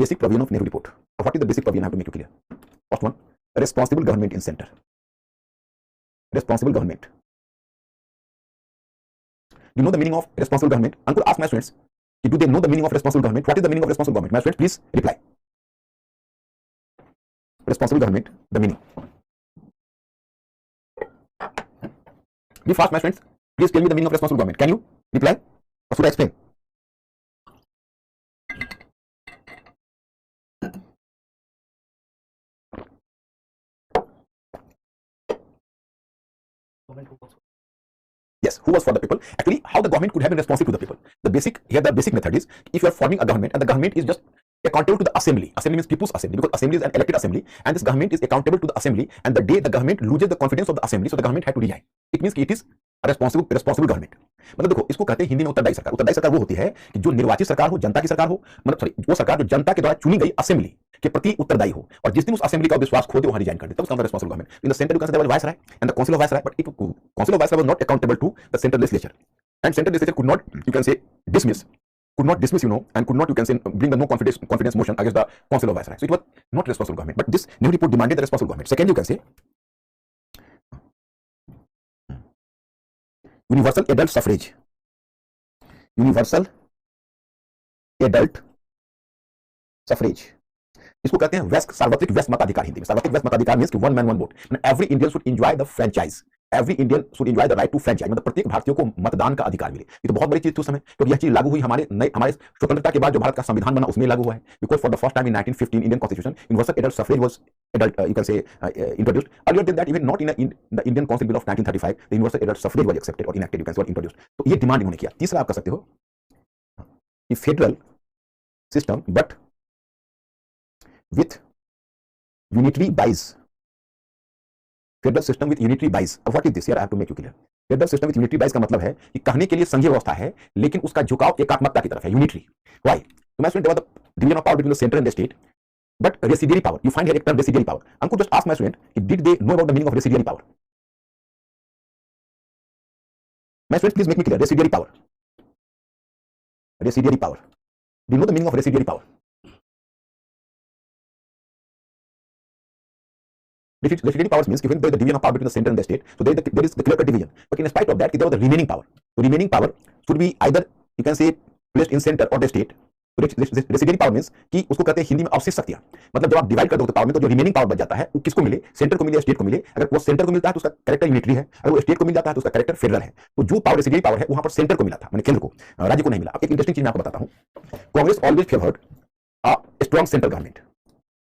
Basic provision of Nehru report. What is the basic provision? I have to make you clear. First one, responsible government in center. Responsible government. You know the meaning of responsible government? Uncle, ask my students, do they know the meaning of responsible government? What is the meaning of responsible government? My students, please reply. Responsible government, the meaning. Be fast, my students. Please tell me the meaning of responsible government. Can you reply? Or should I explain? Yes, who was for the people? Actually, how the government could have been responsive to the people. The basic method is, if you are forming a government and the government is just accountable to the assembly. Assembly means people's assembly, because assembly is an elected assembly, and this government is accountable to the assembly, and the day the government loses the confidence of the assembly, so the government had to resign. It means it is a responsible government. मतलब देखो, इसको कहते हैं हिंदी में उत्तरदायी सरकार। उत्तरदायी सरकार वो होती है कि जो निर्वाचित सरकार हो, जनता की सरकार हो, मतलब सॉरी, वो सरकार जो जनता के द्वारा चुनी गई असेंबली के प्रति उत्तरदायी हो, और जिस दिन उस असेंबली का विश्वास खो दे वहां रिजाइन कर दे, तब उसका responsible government. In the centre you can say there was viceroy and the council of viceroy, but it council of viceroy was not accountable to the central legislature, and central legislature could not, you can say, dismiss, could not dismiss, and could not, you can say, bring the no confidence motion against the council of viceroy. So it was not responsible government, but this new report demanded the responsible government. Second, you can say universal adult suffrage. Universal adult suffrage, इसको कहते हैं वैश्विक सार्वत्रिक वैश्विक मताधिकार। हिंदी में सार्वत्रिक वैश्विक मताधिकार मींस कि one man one vote. Every Indian should enjoy the franchise, every Indian should enjoy the right to franchise, मतलब प्रत्येक भारतीय को मतदान का अधिकार मिले। ये तो बहुत बड़ी चीज थी उस समय, क्योंकि यह चीज लागू हुई हमारे स्वतंत्रता के बाद जो भारत का संविधान बना उसमें लागू हुआ है। Because for the first time in 1915 Indian constitution universal adult suffrage was you can say introduced. Earlier than that, even not in the Indian council bill of 1935 the universal adult suffrage was accepted और enacted, you can say, और introduced. तो ये demand इन्होंने किया। तीसरा आप कर सकते हो कि federal system but with unitary bias. Federal system with unitary bias. What is this? Here I have to make you clear. Federal system with unitary bias का मतलब है कि कहने के लिए संघीय व्यवस्था है, लेकिन उसका झुकाव एकात्मकता की तरफ है, unitary. Why? So my student, there was the division of power between the center and the state, but residuary power. You find here a term residuary power. I could just ask my student, did they know about the meaning of residuary power? My students, please make me clear. Residuary power. Residuary power. Do you know the meaning of residuary power? Residuary powers means given by the division of power between the center and the state, so there is the clear-cut division. But in spite of that, there was the remaining power. The remaining power should be either, you can say, placed in center or the state. Residuary power means कि उसको कहते हैं हिंदी में अवशिष्ट शक्तियां। मतलब जब आप डिवाइड कर दो पावर में, तो जो रिमेनिंग पावर बच जाता है वो किसको मिले? सेंटर को मिले या स्टेट को मिले? अगर वो सेंटर को मिलता है तो उसका कैरेक्टर यूनिटरी है, अगर वो स्टेट को मिल जाता है तो उसका कैरेक्टर फेडरल है। तो जो पावर रेसिडुअरी पावर है वहां पर सेंटर को मिला था, मैंने केंद्र को, राज्य को नहीं मिला। अब एक इंटरेस्टिंग चीज मैं आपको बताता हूं। Congress always favoured a strong central government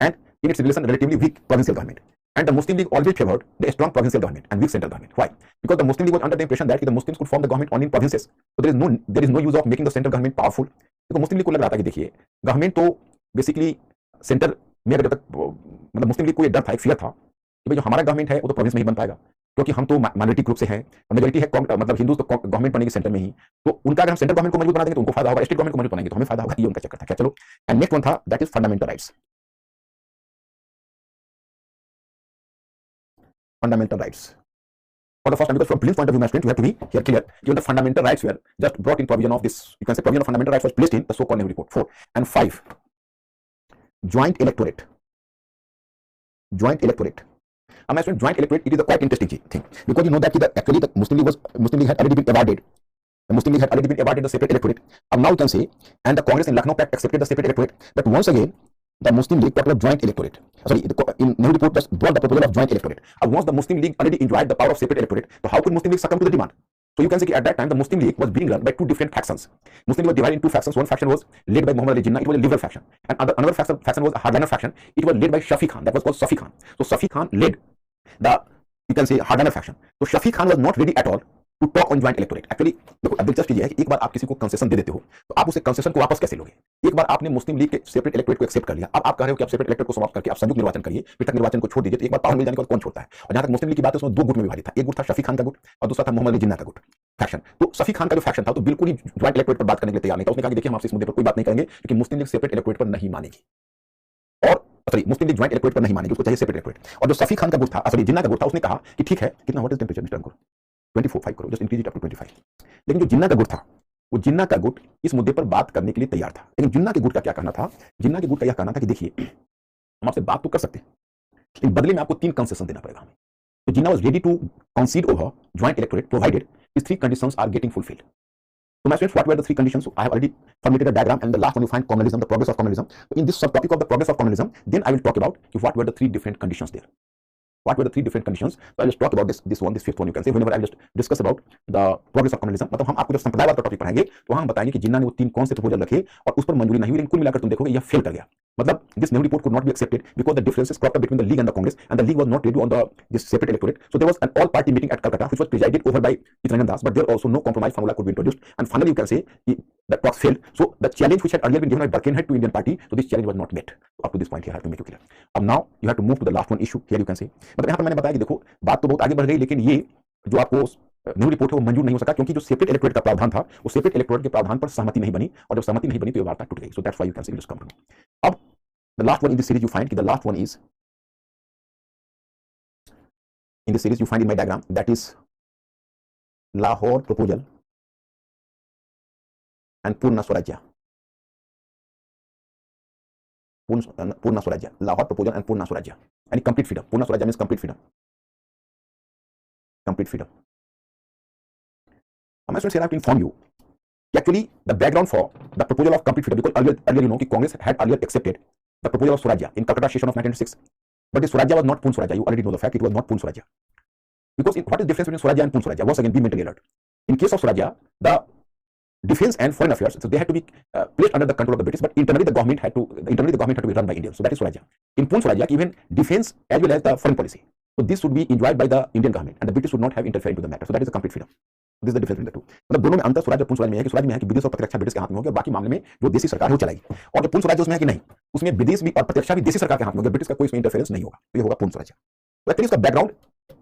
and in its relation relatively weak provincial government, and the Muslim League always favored the strong provincial government and weak central government. Why? Because the Muslim League was under the impression that the Muslims could form the government only in provinces, so there is no use of making the central government powerful. तो मुस्लिम league को लग रहा था कि देखिए government तो basically centre में, अगर जब तक मतलब मुस्लिम लीग को ये डर था, एक फियर था कि भाई जो हमारा गवर्नमेंट है वो तो प्रोविंस में ही बन पाएगा, क्योंकि हम तो माइनॉरिटी ग्रुप से हैं, मेजोरिटी है मतलब हिंदू, तो गवर्नमेंट बनेगी सेंटर में ही, तो उनका अगर हम सेंट्रल गवर्नमेंट को मजबूत बना देंगे तो उनको फायदा होगा, स्टेट गवर्नमेंट को मजबूत बनाएंगे तो हमें फायदा होगा। ये उनका चक्कर था। क्या चलो, एंड नेक्स्ट वन था that is fundamental rights. Fundamental rights. For the first time, because from Blin's point of view, my student, you have to be here clear. Given the fundamental rights were just brought in provision of this, you can say provision of fundamental rights was placed in the so-called Nehru Report. 4 and 5. Joint electorate. Joint electorate. My student, joint electorate, it is a quite interesting thing, because you know that actually the Muslim League had already been awarded. The Muslim League had already been awarded the separate electorate. Now you can say, and the Congress in Lucknow Pact accepted the separate electorate, but once again, the Muslim League talked of joint electorate. Sorry, in Nehru Report just brought the proposal of joint electorate. Once the Muslim League already enjoyed the power of separate electorate, so how could Muslim League succumb to the demand? So you can say at that time the Muslim League was being run by two different factions. Muslim League was divided into two factions. One faction was led by Muhammad Ali Jinnah, it was a liberal faction, and another faction was a hardliner faction. It was led by Shafi Khan, that was called Safi Khan. So Safi Khan led the, you can say, hardliner faction. So Shafi Khan was not ready at all to talk on joint electorate. Actually देखो, अब दिलचस्प ये है कि एक बार आप किसी को कंसेशन दे देते हो तो आप उसे कंसेशन को वापस कैसे लोगे? एक बार आपने मुस्लिम लीग के सेपरेट इलेक्टोरेट को एक्सेप्ट कर लिया, अब आप कह रहे हो कि आप सेपरेट इलेक्टोरेट को समाप्त करके आप संयुक्त निर्वाचन करिए, पृथक निर्वाचन को छोड़ दीजिए, तो एक बार पावर मिल जाने के बाद कौन छोड़ता है? और जहां तक मुस्लिम लीग की बात है उसमें दो गुट में विभाजित था, एक गुट था शफी खान का गुट और दूसरा था मोहम्मद अली जिन्ना का गुट फैक्शन। तो शफी खान का जो फैक्शन था तो बिल्कुल ही ज्वाइंट इलेक्टोरेट पर बात करने के लिए तैयार नहीं था। उसने कहा कि देखिए हम आपसे इस मुद्दे पर कोई बात नहीं करेंगे, क्योंकि मुस्लिम लीग सेपरेट इलेक्टोरेट पर नहीं मानेगी, और सॉरी मुस्लिम लीग ज्वाइंट इलेक्टोरेट पर नहीं मानेगी, उसको चाहिए सेपरेट इलेक्टोरेट। और जो शफी खान का गुट था, सॉरी जिन्ना का गुट था, उसने कहा कि ठीक है, कितना what is temperature mister Ankur 24 करो, just increase it up to 25। लेकिन जो जिन्ना का गुट था, वो जिन्ना का गुट इस मुद्दे पर बात करने के लिए तैयार था। लेकिन जिन्ना के गुट का क्या कहना था? जिन्ना के गुट का यह कहना था कि देखिए हम आपसे बात तो कर सकते हैं, लेकिन बदले में आपको 3 कंसेशन देना पड़ेगा हमें। तो Jinnah was ready to concede over joint electorate provided these 3 conditions are getting fulfilled. So my students, what were the 3 conditions? So I have already formulated a diagram, and the last one you find communalism, the progress of communalism. So in this subtopic of the progress of communalism, then I will talk about what were the 3 different conditions there. What were the 3 different conditions? So I'll just talk about this one, this 5th one, you can say, whenever I'll just discuss about the progress of communism. मतलब हम आपको जब संप्रदायवाद का topic पढ़ाएंगे तो हम बताएंगे कि जिन्ना ने वो 3 कौन से प्रपोजल रखे और उस पर मंजूरी नहीं हुई, लेकिन कुल मिलाकर तुम देखोगे यह फेल कर गया। मतलब this Nehru report could not be accepted because the differences cropped up between the League and the Congress, and the League was not ready on this separate electorate. So there was an all-party meeting at Calcutta, which was presided over by Chitranjan Das, but there also no compromise formula could be introduced, and finally you can say the talks failed. So the challenge which had earlier been given by Birkenhead to Indian party, so this challenge was not met. Up to this point here, I have to make you clear. अब now you have to move to the last one issue. Here you can say, मतलब यहाँ पर मैंने बताया कि देखो बात तो बहुत आगे बढ़ गई, लेकिन ये जो आपको नेहरू रिपोर्ट है वो मंजूर नहीं हो सका क्योंकि जो सेपरेट इलेक्टोरेट का प्रावधान था वो सेपरेट इलेक्टोरेट के प्रावधान पर सहमति नहीं बनी, और जब सहमति नहीं बनी तो ये वार्ता टूट गई. So that's why you can say just come to know. अब the last one in this series you find कि the last one is in this series you find in my diagram, that is Lahore proposal and Purna Swarajya. Purna Swarajya, Lahore proposal and Purna Swarajya, and complete freedom. Purna Swarajya means complete freedom. Complete freedom. My students, here I have to inform you actually the background for the proposal of complete freedom, because earlier you know कि Congress had earlier accepted the proposal of Swarajya in Calcutta session of 1906. But the Swarajya was not Purna Swarajya. You already know the fact, it was not Purna Swarajya. Because what is the difference between Swarajya and Purna Swarajya? Once again, be mentally alert. In case of Swarajya, the defense and foreign affairs, so they had to be placed under the control of the British, but internally the government had to be run by Indians. So that is Swarajya. In Purna Swarajya, even defense as well as the foreign policy, so this should be enjoyed by the Indian government, and the British should not have interfered into the matter. So that is the complete freedom. This is the difference between the two. मतलब दोनों में अंतर स्वराज और पूर्ण स्वराज में है कि स्वराज में है कि विदेश और प्रत्यक्षा ब्रिटिश के हाथ में होगी, और बाकी मामले में जो देशी सरकार है वो चलाएगी, और जो पूर्ण स्वराज उसमें है कि नहीं, उसमें विदेश भी और प्रत्यक्षा भी देशी सरकार के हाथ में होगी, ब्रिटिश का कोई इसमें इंटरफेरेंस नहीं होगा. तो ये होगा पूर्ण स्वराज. तो एक्चुअली इसका बैकग्राउंड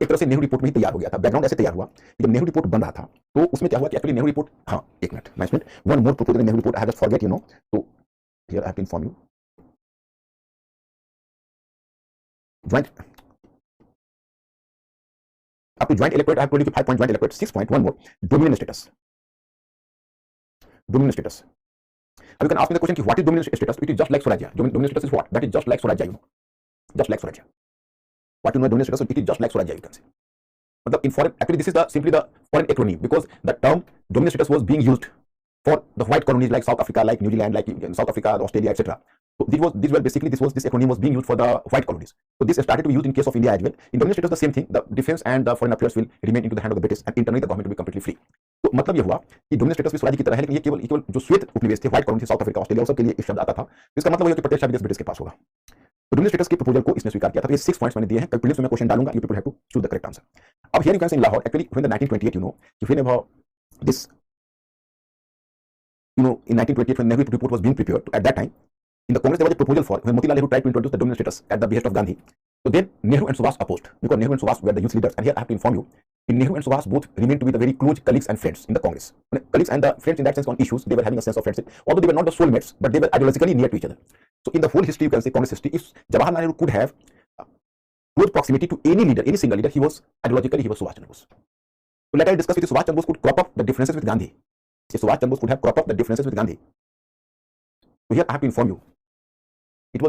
एक तरह से नेहरू रिपोर्ट में ही तैयार हो गया था. बैकग्राउंड ऐसे तैयार हुआ कि जब नेहरू रिपोर्ट बन रहा था तो उसमें क्या हुआ कि एक्चुअली नेहरू रिपोर्ट, हाँ एक minute my student, one more proposal in Nehru report I have just forget, you know. तो here I have to inform you joint up to joint electorate, I have told you 5 point joint electorate. 6 point, one more, dominion status. Dominion status. Now you can ask me the question, what is dominion status? It is just like Swarajya. Dominion status is what? That is just like Swarajya, you know. Just like Swarajya. What you know dominion status? It is just like Swarajya, you can say. But in foreign, actually this is simply the foreign acronym, because the term dominion status was being used for the white colonies like South Africa, like New Zealand, like South Africa, Australia, etc. So this acronym was being used for the white colonies. So this started to be used in case of India as well. In dominion status, the same thing. The defense and the foreign affairs will remain into the hand of the British, and internally the government will be completely free. तो मतलब ये हुआ कि dominion status भी स्वराज्य की तरह है, लेकिन ये केवल जो श्वेत उपनिवेश थे, व्हाइट कॉलोनी थे, साउथ अफ्रीका, ऑस्ट्रेलिया, सब के लिए एक शब्द आता था. इसका मतलब ये कि प्रत्यक्ष विदेश ब्रिटिश के पास होगा. तो dominion status के प्रपोजल को इसने स्वीकार किया था. तो ये 6 पॉइंट्स मैंने दिए हैं. कल प्रीलिम्स में मैं क्वेश्चन डालूंगा. You people have to choose the correct answer. अब here you can say in Lahore, actually when the 1928, you know, whenever this, you know, in 1928 when Nehru report was being prepared, at that time in the Congress there was a proposal for, when Motilal Nehru tried to introduce the dominion status at the behest of Gandhi, so then Nehru and Subhas opposed, because Nehru and Subhas were the youth leaders. And here I have to inform you, Nehru and Subhas both remained to be the very close colleagues and friends in the Congress. Colleagues and the friends in that sense on issues, they were having a sense of friendship, although they were not the soulmates, but they were ideologically near to each other. So in the whole history, you can say Congress history, if Jawaharlal Nehru could have close proximity to any leader, any single leader, he was ideologically, he was Subhash Chandra Bose. So let us discuss if Subhash Chandra Bose could crop up the differences with Gandhi. If Subhash Chandra Bose could have cropped up the differences with Gandhi, so here I have to inform you, if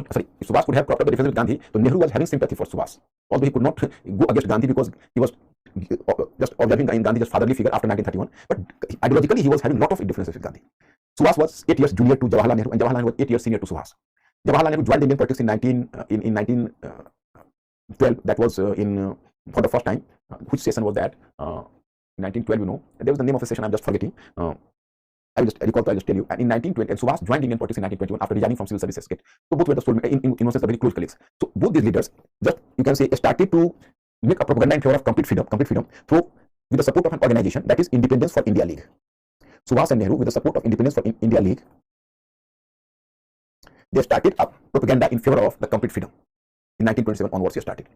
Subhas could have cropped up the difference with Gandhi, so Nehru was having sympathy for Subhas, although he could not go against Gandhi because he was just observing Gandhi just fatherly figure after 1931, but ideologically he was having a lot of differences with Gandhi. Subhas was 8 years junior to Jawaharlal Nehru, and Jawaharlal Nehru was 8 years senior to Subhas. Jawaharlal Nehru joined Indian politics in 1912. That was for the first time. Which session was that? 1912, you know. There was the name of the session, I'm just forgetting. I will just recall, I'll just tell you. And in 1920, and Subhas joined Indian politics in 1921 after resigning from civil service. So both were the soulmate, in one sense, the very close colleagues. So both these leaders, just you can say, started to make a propaganda in favor of complete freedom through with the support of an organization, that is Independence for India League. Subhas and Nehru, with the support of Independence for India League, they started a propaganda in favor of the complete freedom. In 1927 onwards, they started.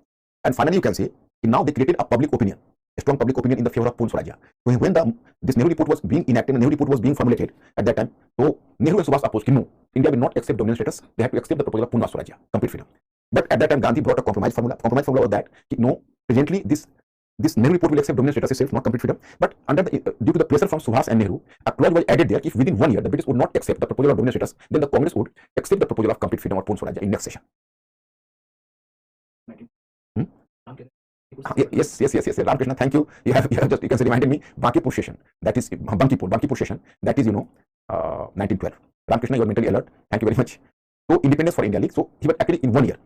And finally, you can say, now they created a public opinion, a strong public opinion in the favor of Purna Swarajya. When this Nehru report was being enacted, the Nehru report was being formulated at that time, so Nehru and Subhas opposed, no, India will not accept dominion status, they have to accept the proposal of Purna Swarajya, complete freedom. But at that time, Gandhi brought a compromise formula. Compromise formula was that, no, presently this Nehru report will accept dominion status itself, not complete freedom, but under due to the pressure from Subhas and Nehru, a clause was added there, if within 1 year the British would not accept the proposal of dominion status, then the Congress would accept the proposal of complete freedom or Purna Swarajya in next session. Yes, Ramakrishna, thank you. You can say reminded me, Bankipur session, that is Bankipur session, that is, 1912. Ramakrishna, you are mentally alert. Thank you very much. So Independence for India League. So he was actually in 1 year.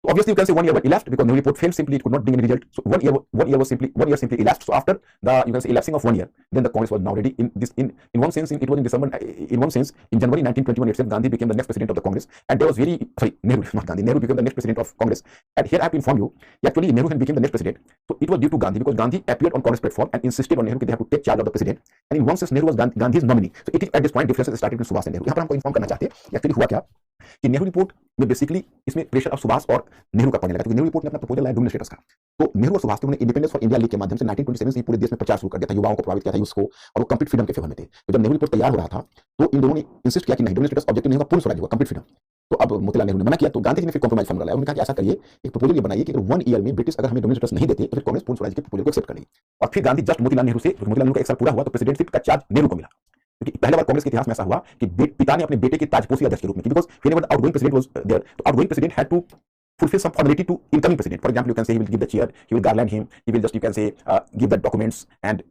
So obviously you can say 1 year but elapsed because Nehru report failed, simply it could not bring any result. So 1 year simply elapsed. So after the, you can say, elapsing of 1 year, then the Congress was now ready. In one sense, it was in December. In one sense, in January 1921 itself, Gandhi became the next president of the Congress, and there was Nehru became the next president of Congress. And here I have to inform you, actually Nehru became the next president. So it was due to Gandhi, because Gandhi appeared on Congress platform and insisted on Nehru that they have to take charge of the president. And in one sense, Nehru was Gandhi's nominee. So it is at this point differences started with Subhas and Nehru. यहाँ पर हमको inform करना चाहते हैं, actually हुआ क्या? कि Nehru report में बेसिकली इसमें प्रेशर ऑफ सुभाष और नेहरू का पड़ने लगा, क्योंकि नेहरू रिपोर्ट में अपना प्रपोजल लाया डूमने स्टेटस का। तो नेहरू और सुभाष ने इंडिपेंडेंस फॉर इंडिया लीग के माध्यम से 1927 से पूरे देश में प्रचार शुरू कर दिया था, युवाओं को प्रभावित किया था उसको, और वो कंप्लीट फ्रीडम के फेवर में थे। तो जब नेहरू रिपोर्ट तैयार हो रहा था तो इन दोनों ने इंसिस्ट किया कि नहीं, डूमने स्टेटस ऑब्जेक्टिव नहीं होगा, पूर्ण स्वराज होगा, कंप्लीट फ्रीडम। तो अब मोतीलाल नेहरू ने मना किया, तो गांधी जी ने फिर कॉम्प्रोमाइज फॉर्मूला लाया। उन्होंने कहा कि ऐसा करिए, एक प्रपोजल ये बनाइए कि अगर 1 ईयर में ब्रिटिश अगर हमें डोमेन स्टेटस नहीं देते तो फिर कांग्रेस पूर्ण स्वराज के प्रपोजल को एक्सेप्ट कर लेगी। और फिर गांधी जस्ट मोतीलाल नेहरू से, मोतीलाल नेहरू का 1 साल पूरा हुआ तो प्रेसिडेंटशिप का चार्ज नेहरू को मिला, क्योंकि पहली बार कांग्रेस के इतिहास में ऐसा हुआ कि पिता ने अपने बेटे के ताजपोशी अध्यक्ष के रूप में, because whenever the outgoing president was there, तो outgoing president had to fulfill some formality to incoming president. For example, you can say he will give the chair, he will garland him, he will just, you can say, give the documents and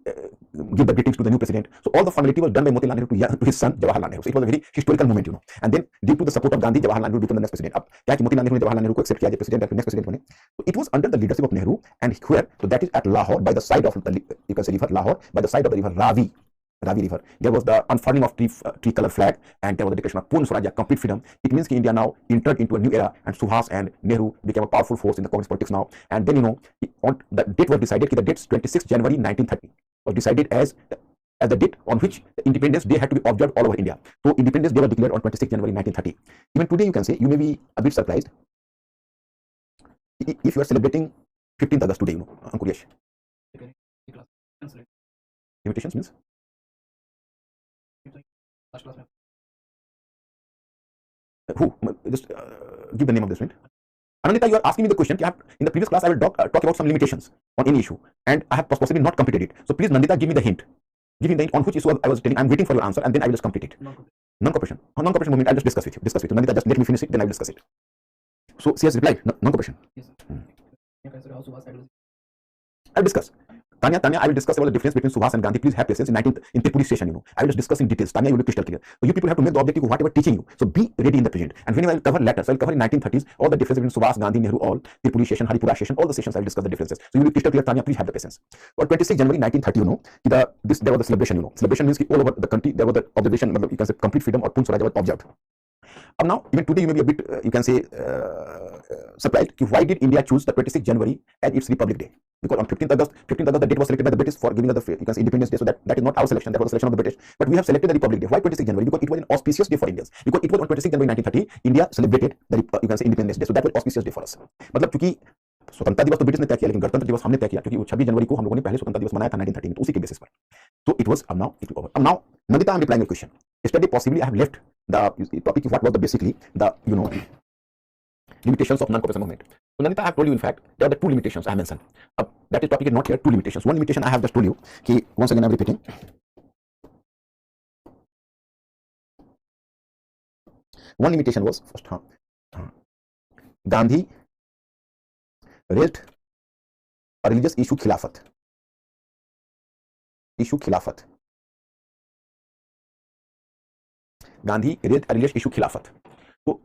give the greetings to the new president. So all the formality was done by Motilal Nehru to his son Jawaharlal Nehru. So it was a very historical moment, you know. And then due to the support of Gandhi, Jawaharlal Nehru became the next president. अब क्या कि मोतीलाल नेहरू ने जवाहरलाल नेहरू को accept किया president, next president बने. So it was under the leadership of Nehru, and where, so that is at Lahore by the side of the, you can say, river Lahore, by the side of the river Ravi River. There was the unfurling of tree color flag, and there was the declaration of Purna Swaraj, complete freedom. It means that India now entered into a new era, and Subhas and Nehru became a powerful force in the Congress politics now. And then, you know, on the date was decided, the date 26 January 1930 was decided as the date on which the Independence Day had to be observed all over India. So Independence Day was declared on 26 January 1930. Even today, you can say, you may be a bit surprised if you are celebrating 15th August today, you know, Ankur Yash. Limitations means? Who? Just give the name of the student. Anandita, you are asking me the question. In the previous class, I will talk about some limitations on any issue, and I have possibly not completed it. So please, Nandita, give me the hint. Give me the hint on which issue I was telling. I am waiting for your answer, and then I will just complete it. Non-cooperation. Non-cooperation movement. I'll just discuss with you. Nandita, just let me finish it, then I will discuss it. So she has replied. Non-cooperation. Yes, sir. I'll discuss. Tanya, I will discuss about the difference between Subhas and Gandhi. Please have patience. In Tripuri station, you know, I will just discuss in details. Tanya, you will be crystal clear. So you people have to make the objective of whatever teaching you. So be ready in the present. And whenever I will cover letters, I will cover in 1930s all the differences between Subhas, Gandhi, Nehru, all Tripuri station, Haripura station, all the stations. I will discuss the differences. So you will be crystal clear. Tanya, please have the patience. On 26 January 1930, you know, there was the celebration. You know, celebration means all over the country there was the observation. You can say complete freedom or Purna Swaraj was observed. Now, even today, you may be a bit, you can say, surprised. Why did India choose the 26th January as its Republic Day? Because on 15th August, the date was selected by the British for giving us the, you can say, Independence Day. So that is not our selection. That was the selection of the British. But we have selected the Republic Day. Why 26th January? Because it was an auspicious day for Indians. Because it was on 26th January 1930, India celebrated the, you can say, Independence Day. So that was auspicious day for us. मतलब क्योंकि स्वतंत्रता दिवस तो British ने तय किया, लेकिन गणतंत्र दिवस हमने तय किया, क्योंकि 26 जनवरी को हम लोगों ने पहले स्वतंत्रता दिवस मनाया था 1930 में, तो उसी के बेसिस पर. So it was now it over. Now, Nandita, I am replying your question. Yesterday, possibly I have left the topic. What was the basically the, you know, limitations of non-cooperation movement. So Nandita, I have told you in fact there are the two limitations I have mentioned. That is topic is not here. Two limitations. One limitation I have just told you. Okay, once again I am repeating. One limitation was first, Gandhi raised a religious issue, Khilafat. Gandhi raise religious issue Khilafat. तो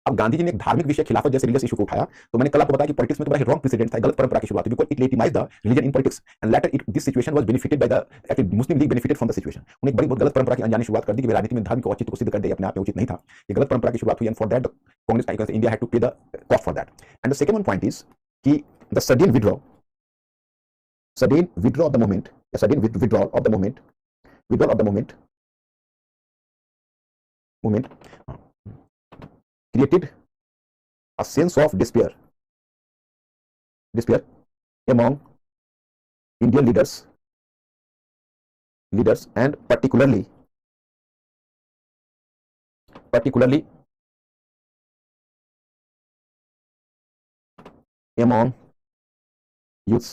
अब गांधी जी ने एक धार्मिक विषय खिलाफत जैसे religious issue को उठाया. तो मैंने कल आपको बताया कि पॉलिटिक्स में तो बड़ा रॉन्ग प्रेसिडेंट था, गलत परंपरा की शुरुआत हुई, because it legitimized the religion in politics and later this situation was benefited by the actually Muslim League benefited from the situation. उन्होंने एक बड़ी बहुत गलत परंपरा की अनजानी शुरुआत कर दी कि राजनीति में धार्मिक औचित्य को सिद्ध कर दे, अपने आप में उचित नहीं था. ये गलत परंपरा की शुरुआत हुई, and for that Congress India had to pay the cost for that. And the second one point is कि the sudden withdraw of the movement, movement created a sense of despair among Indian leaders and particularly among youths.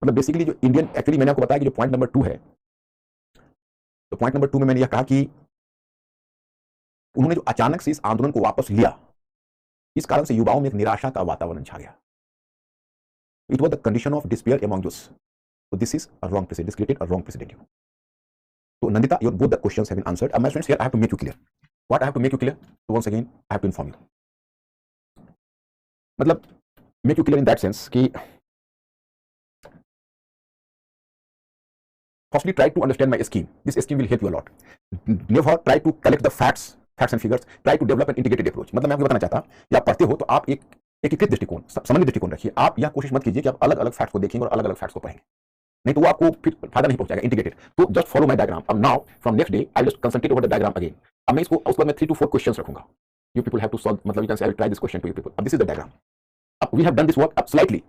मतलब basically जो Indian, actually मैंने आपको बताया कि जो point number 2 है, तो पॉइंट नंबर 2 में मैंने यह कहा कि उन्होंने जो अचानक से इस आंदोलन को वापस लिया, इस कारण से युवाओं में एक निराशा का वातावरण छा गया. It was the condition of despair among youth. So this is a wrong precedent. This created a wrong precedent. So Nandita, your both the questions have been answered. My friends, here I have to make you clear. What I have to make you clear? So once again, I have to inform you. मतलब make you clear in that sense कि firstly try to understand my scheme. This scheme will help you a lot. Never try to collect the facts and figures. Try to develop an integrated approach. मतलब मैं आपको बताना चाहता कि आप पढ़ते हो तो आप एक एकीकृत दृष्टिकोण, सामान्य दृष्टिकोण रखिए. आप यह कोशिश मत कीजिए कि आप अलग अलग फैक्ट्स को देखेंगे और अलग अलग फैक्ट्स को पढ़ेंगे. नहीं तो वो आपको फिर फायदा नहीं पहुंचाएगा इंटीग्रेटेड। तो जस्ट फॉलो माय डायग्राम। अब now from next day I just concentrate over the diagram again. अब मैं इसको उसके बाद मैं 3 to 4 क्वेश्चंस रखूंगा। You people have to solve, मतलब you can say I will try this question to you people. अब दिस इज द डायग्राम। अब we have done this work. अब स्लाइटली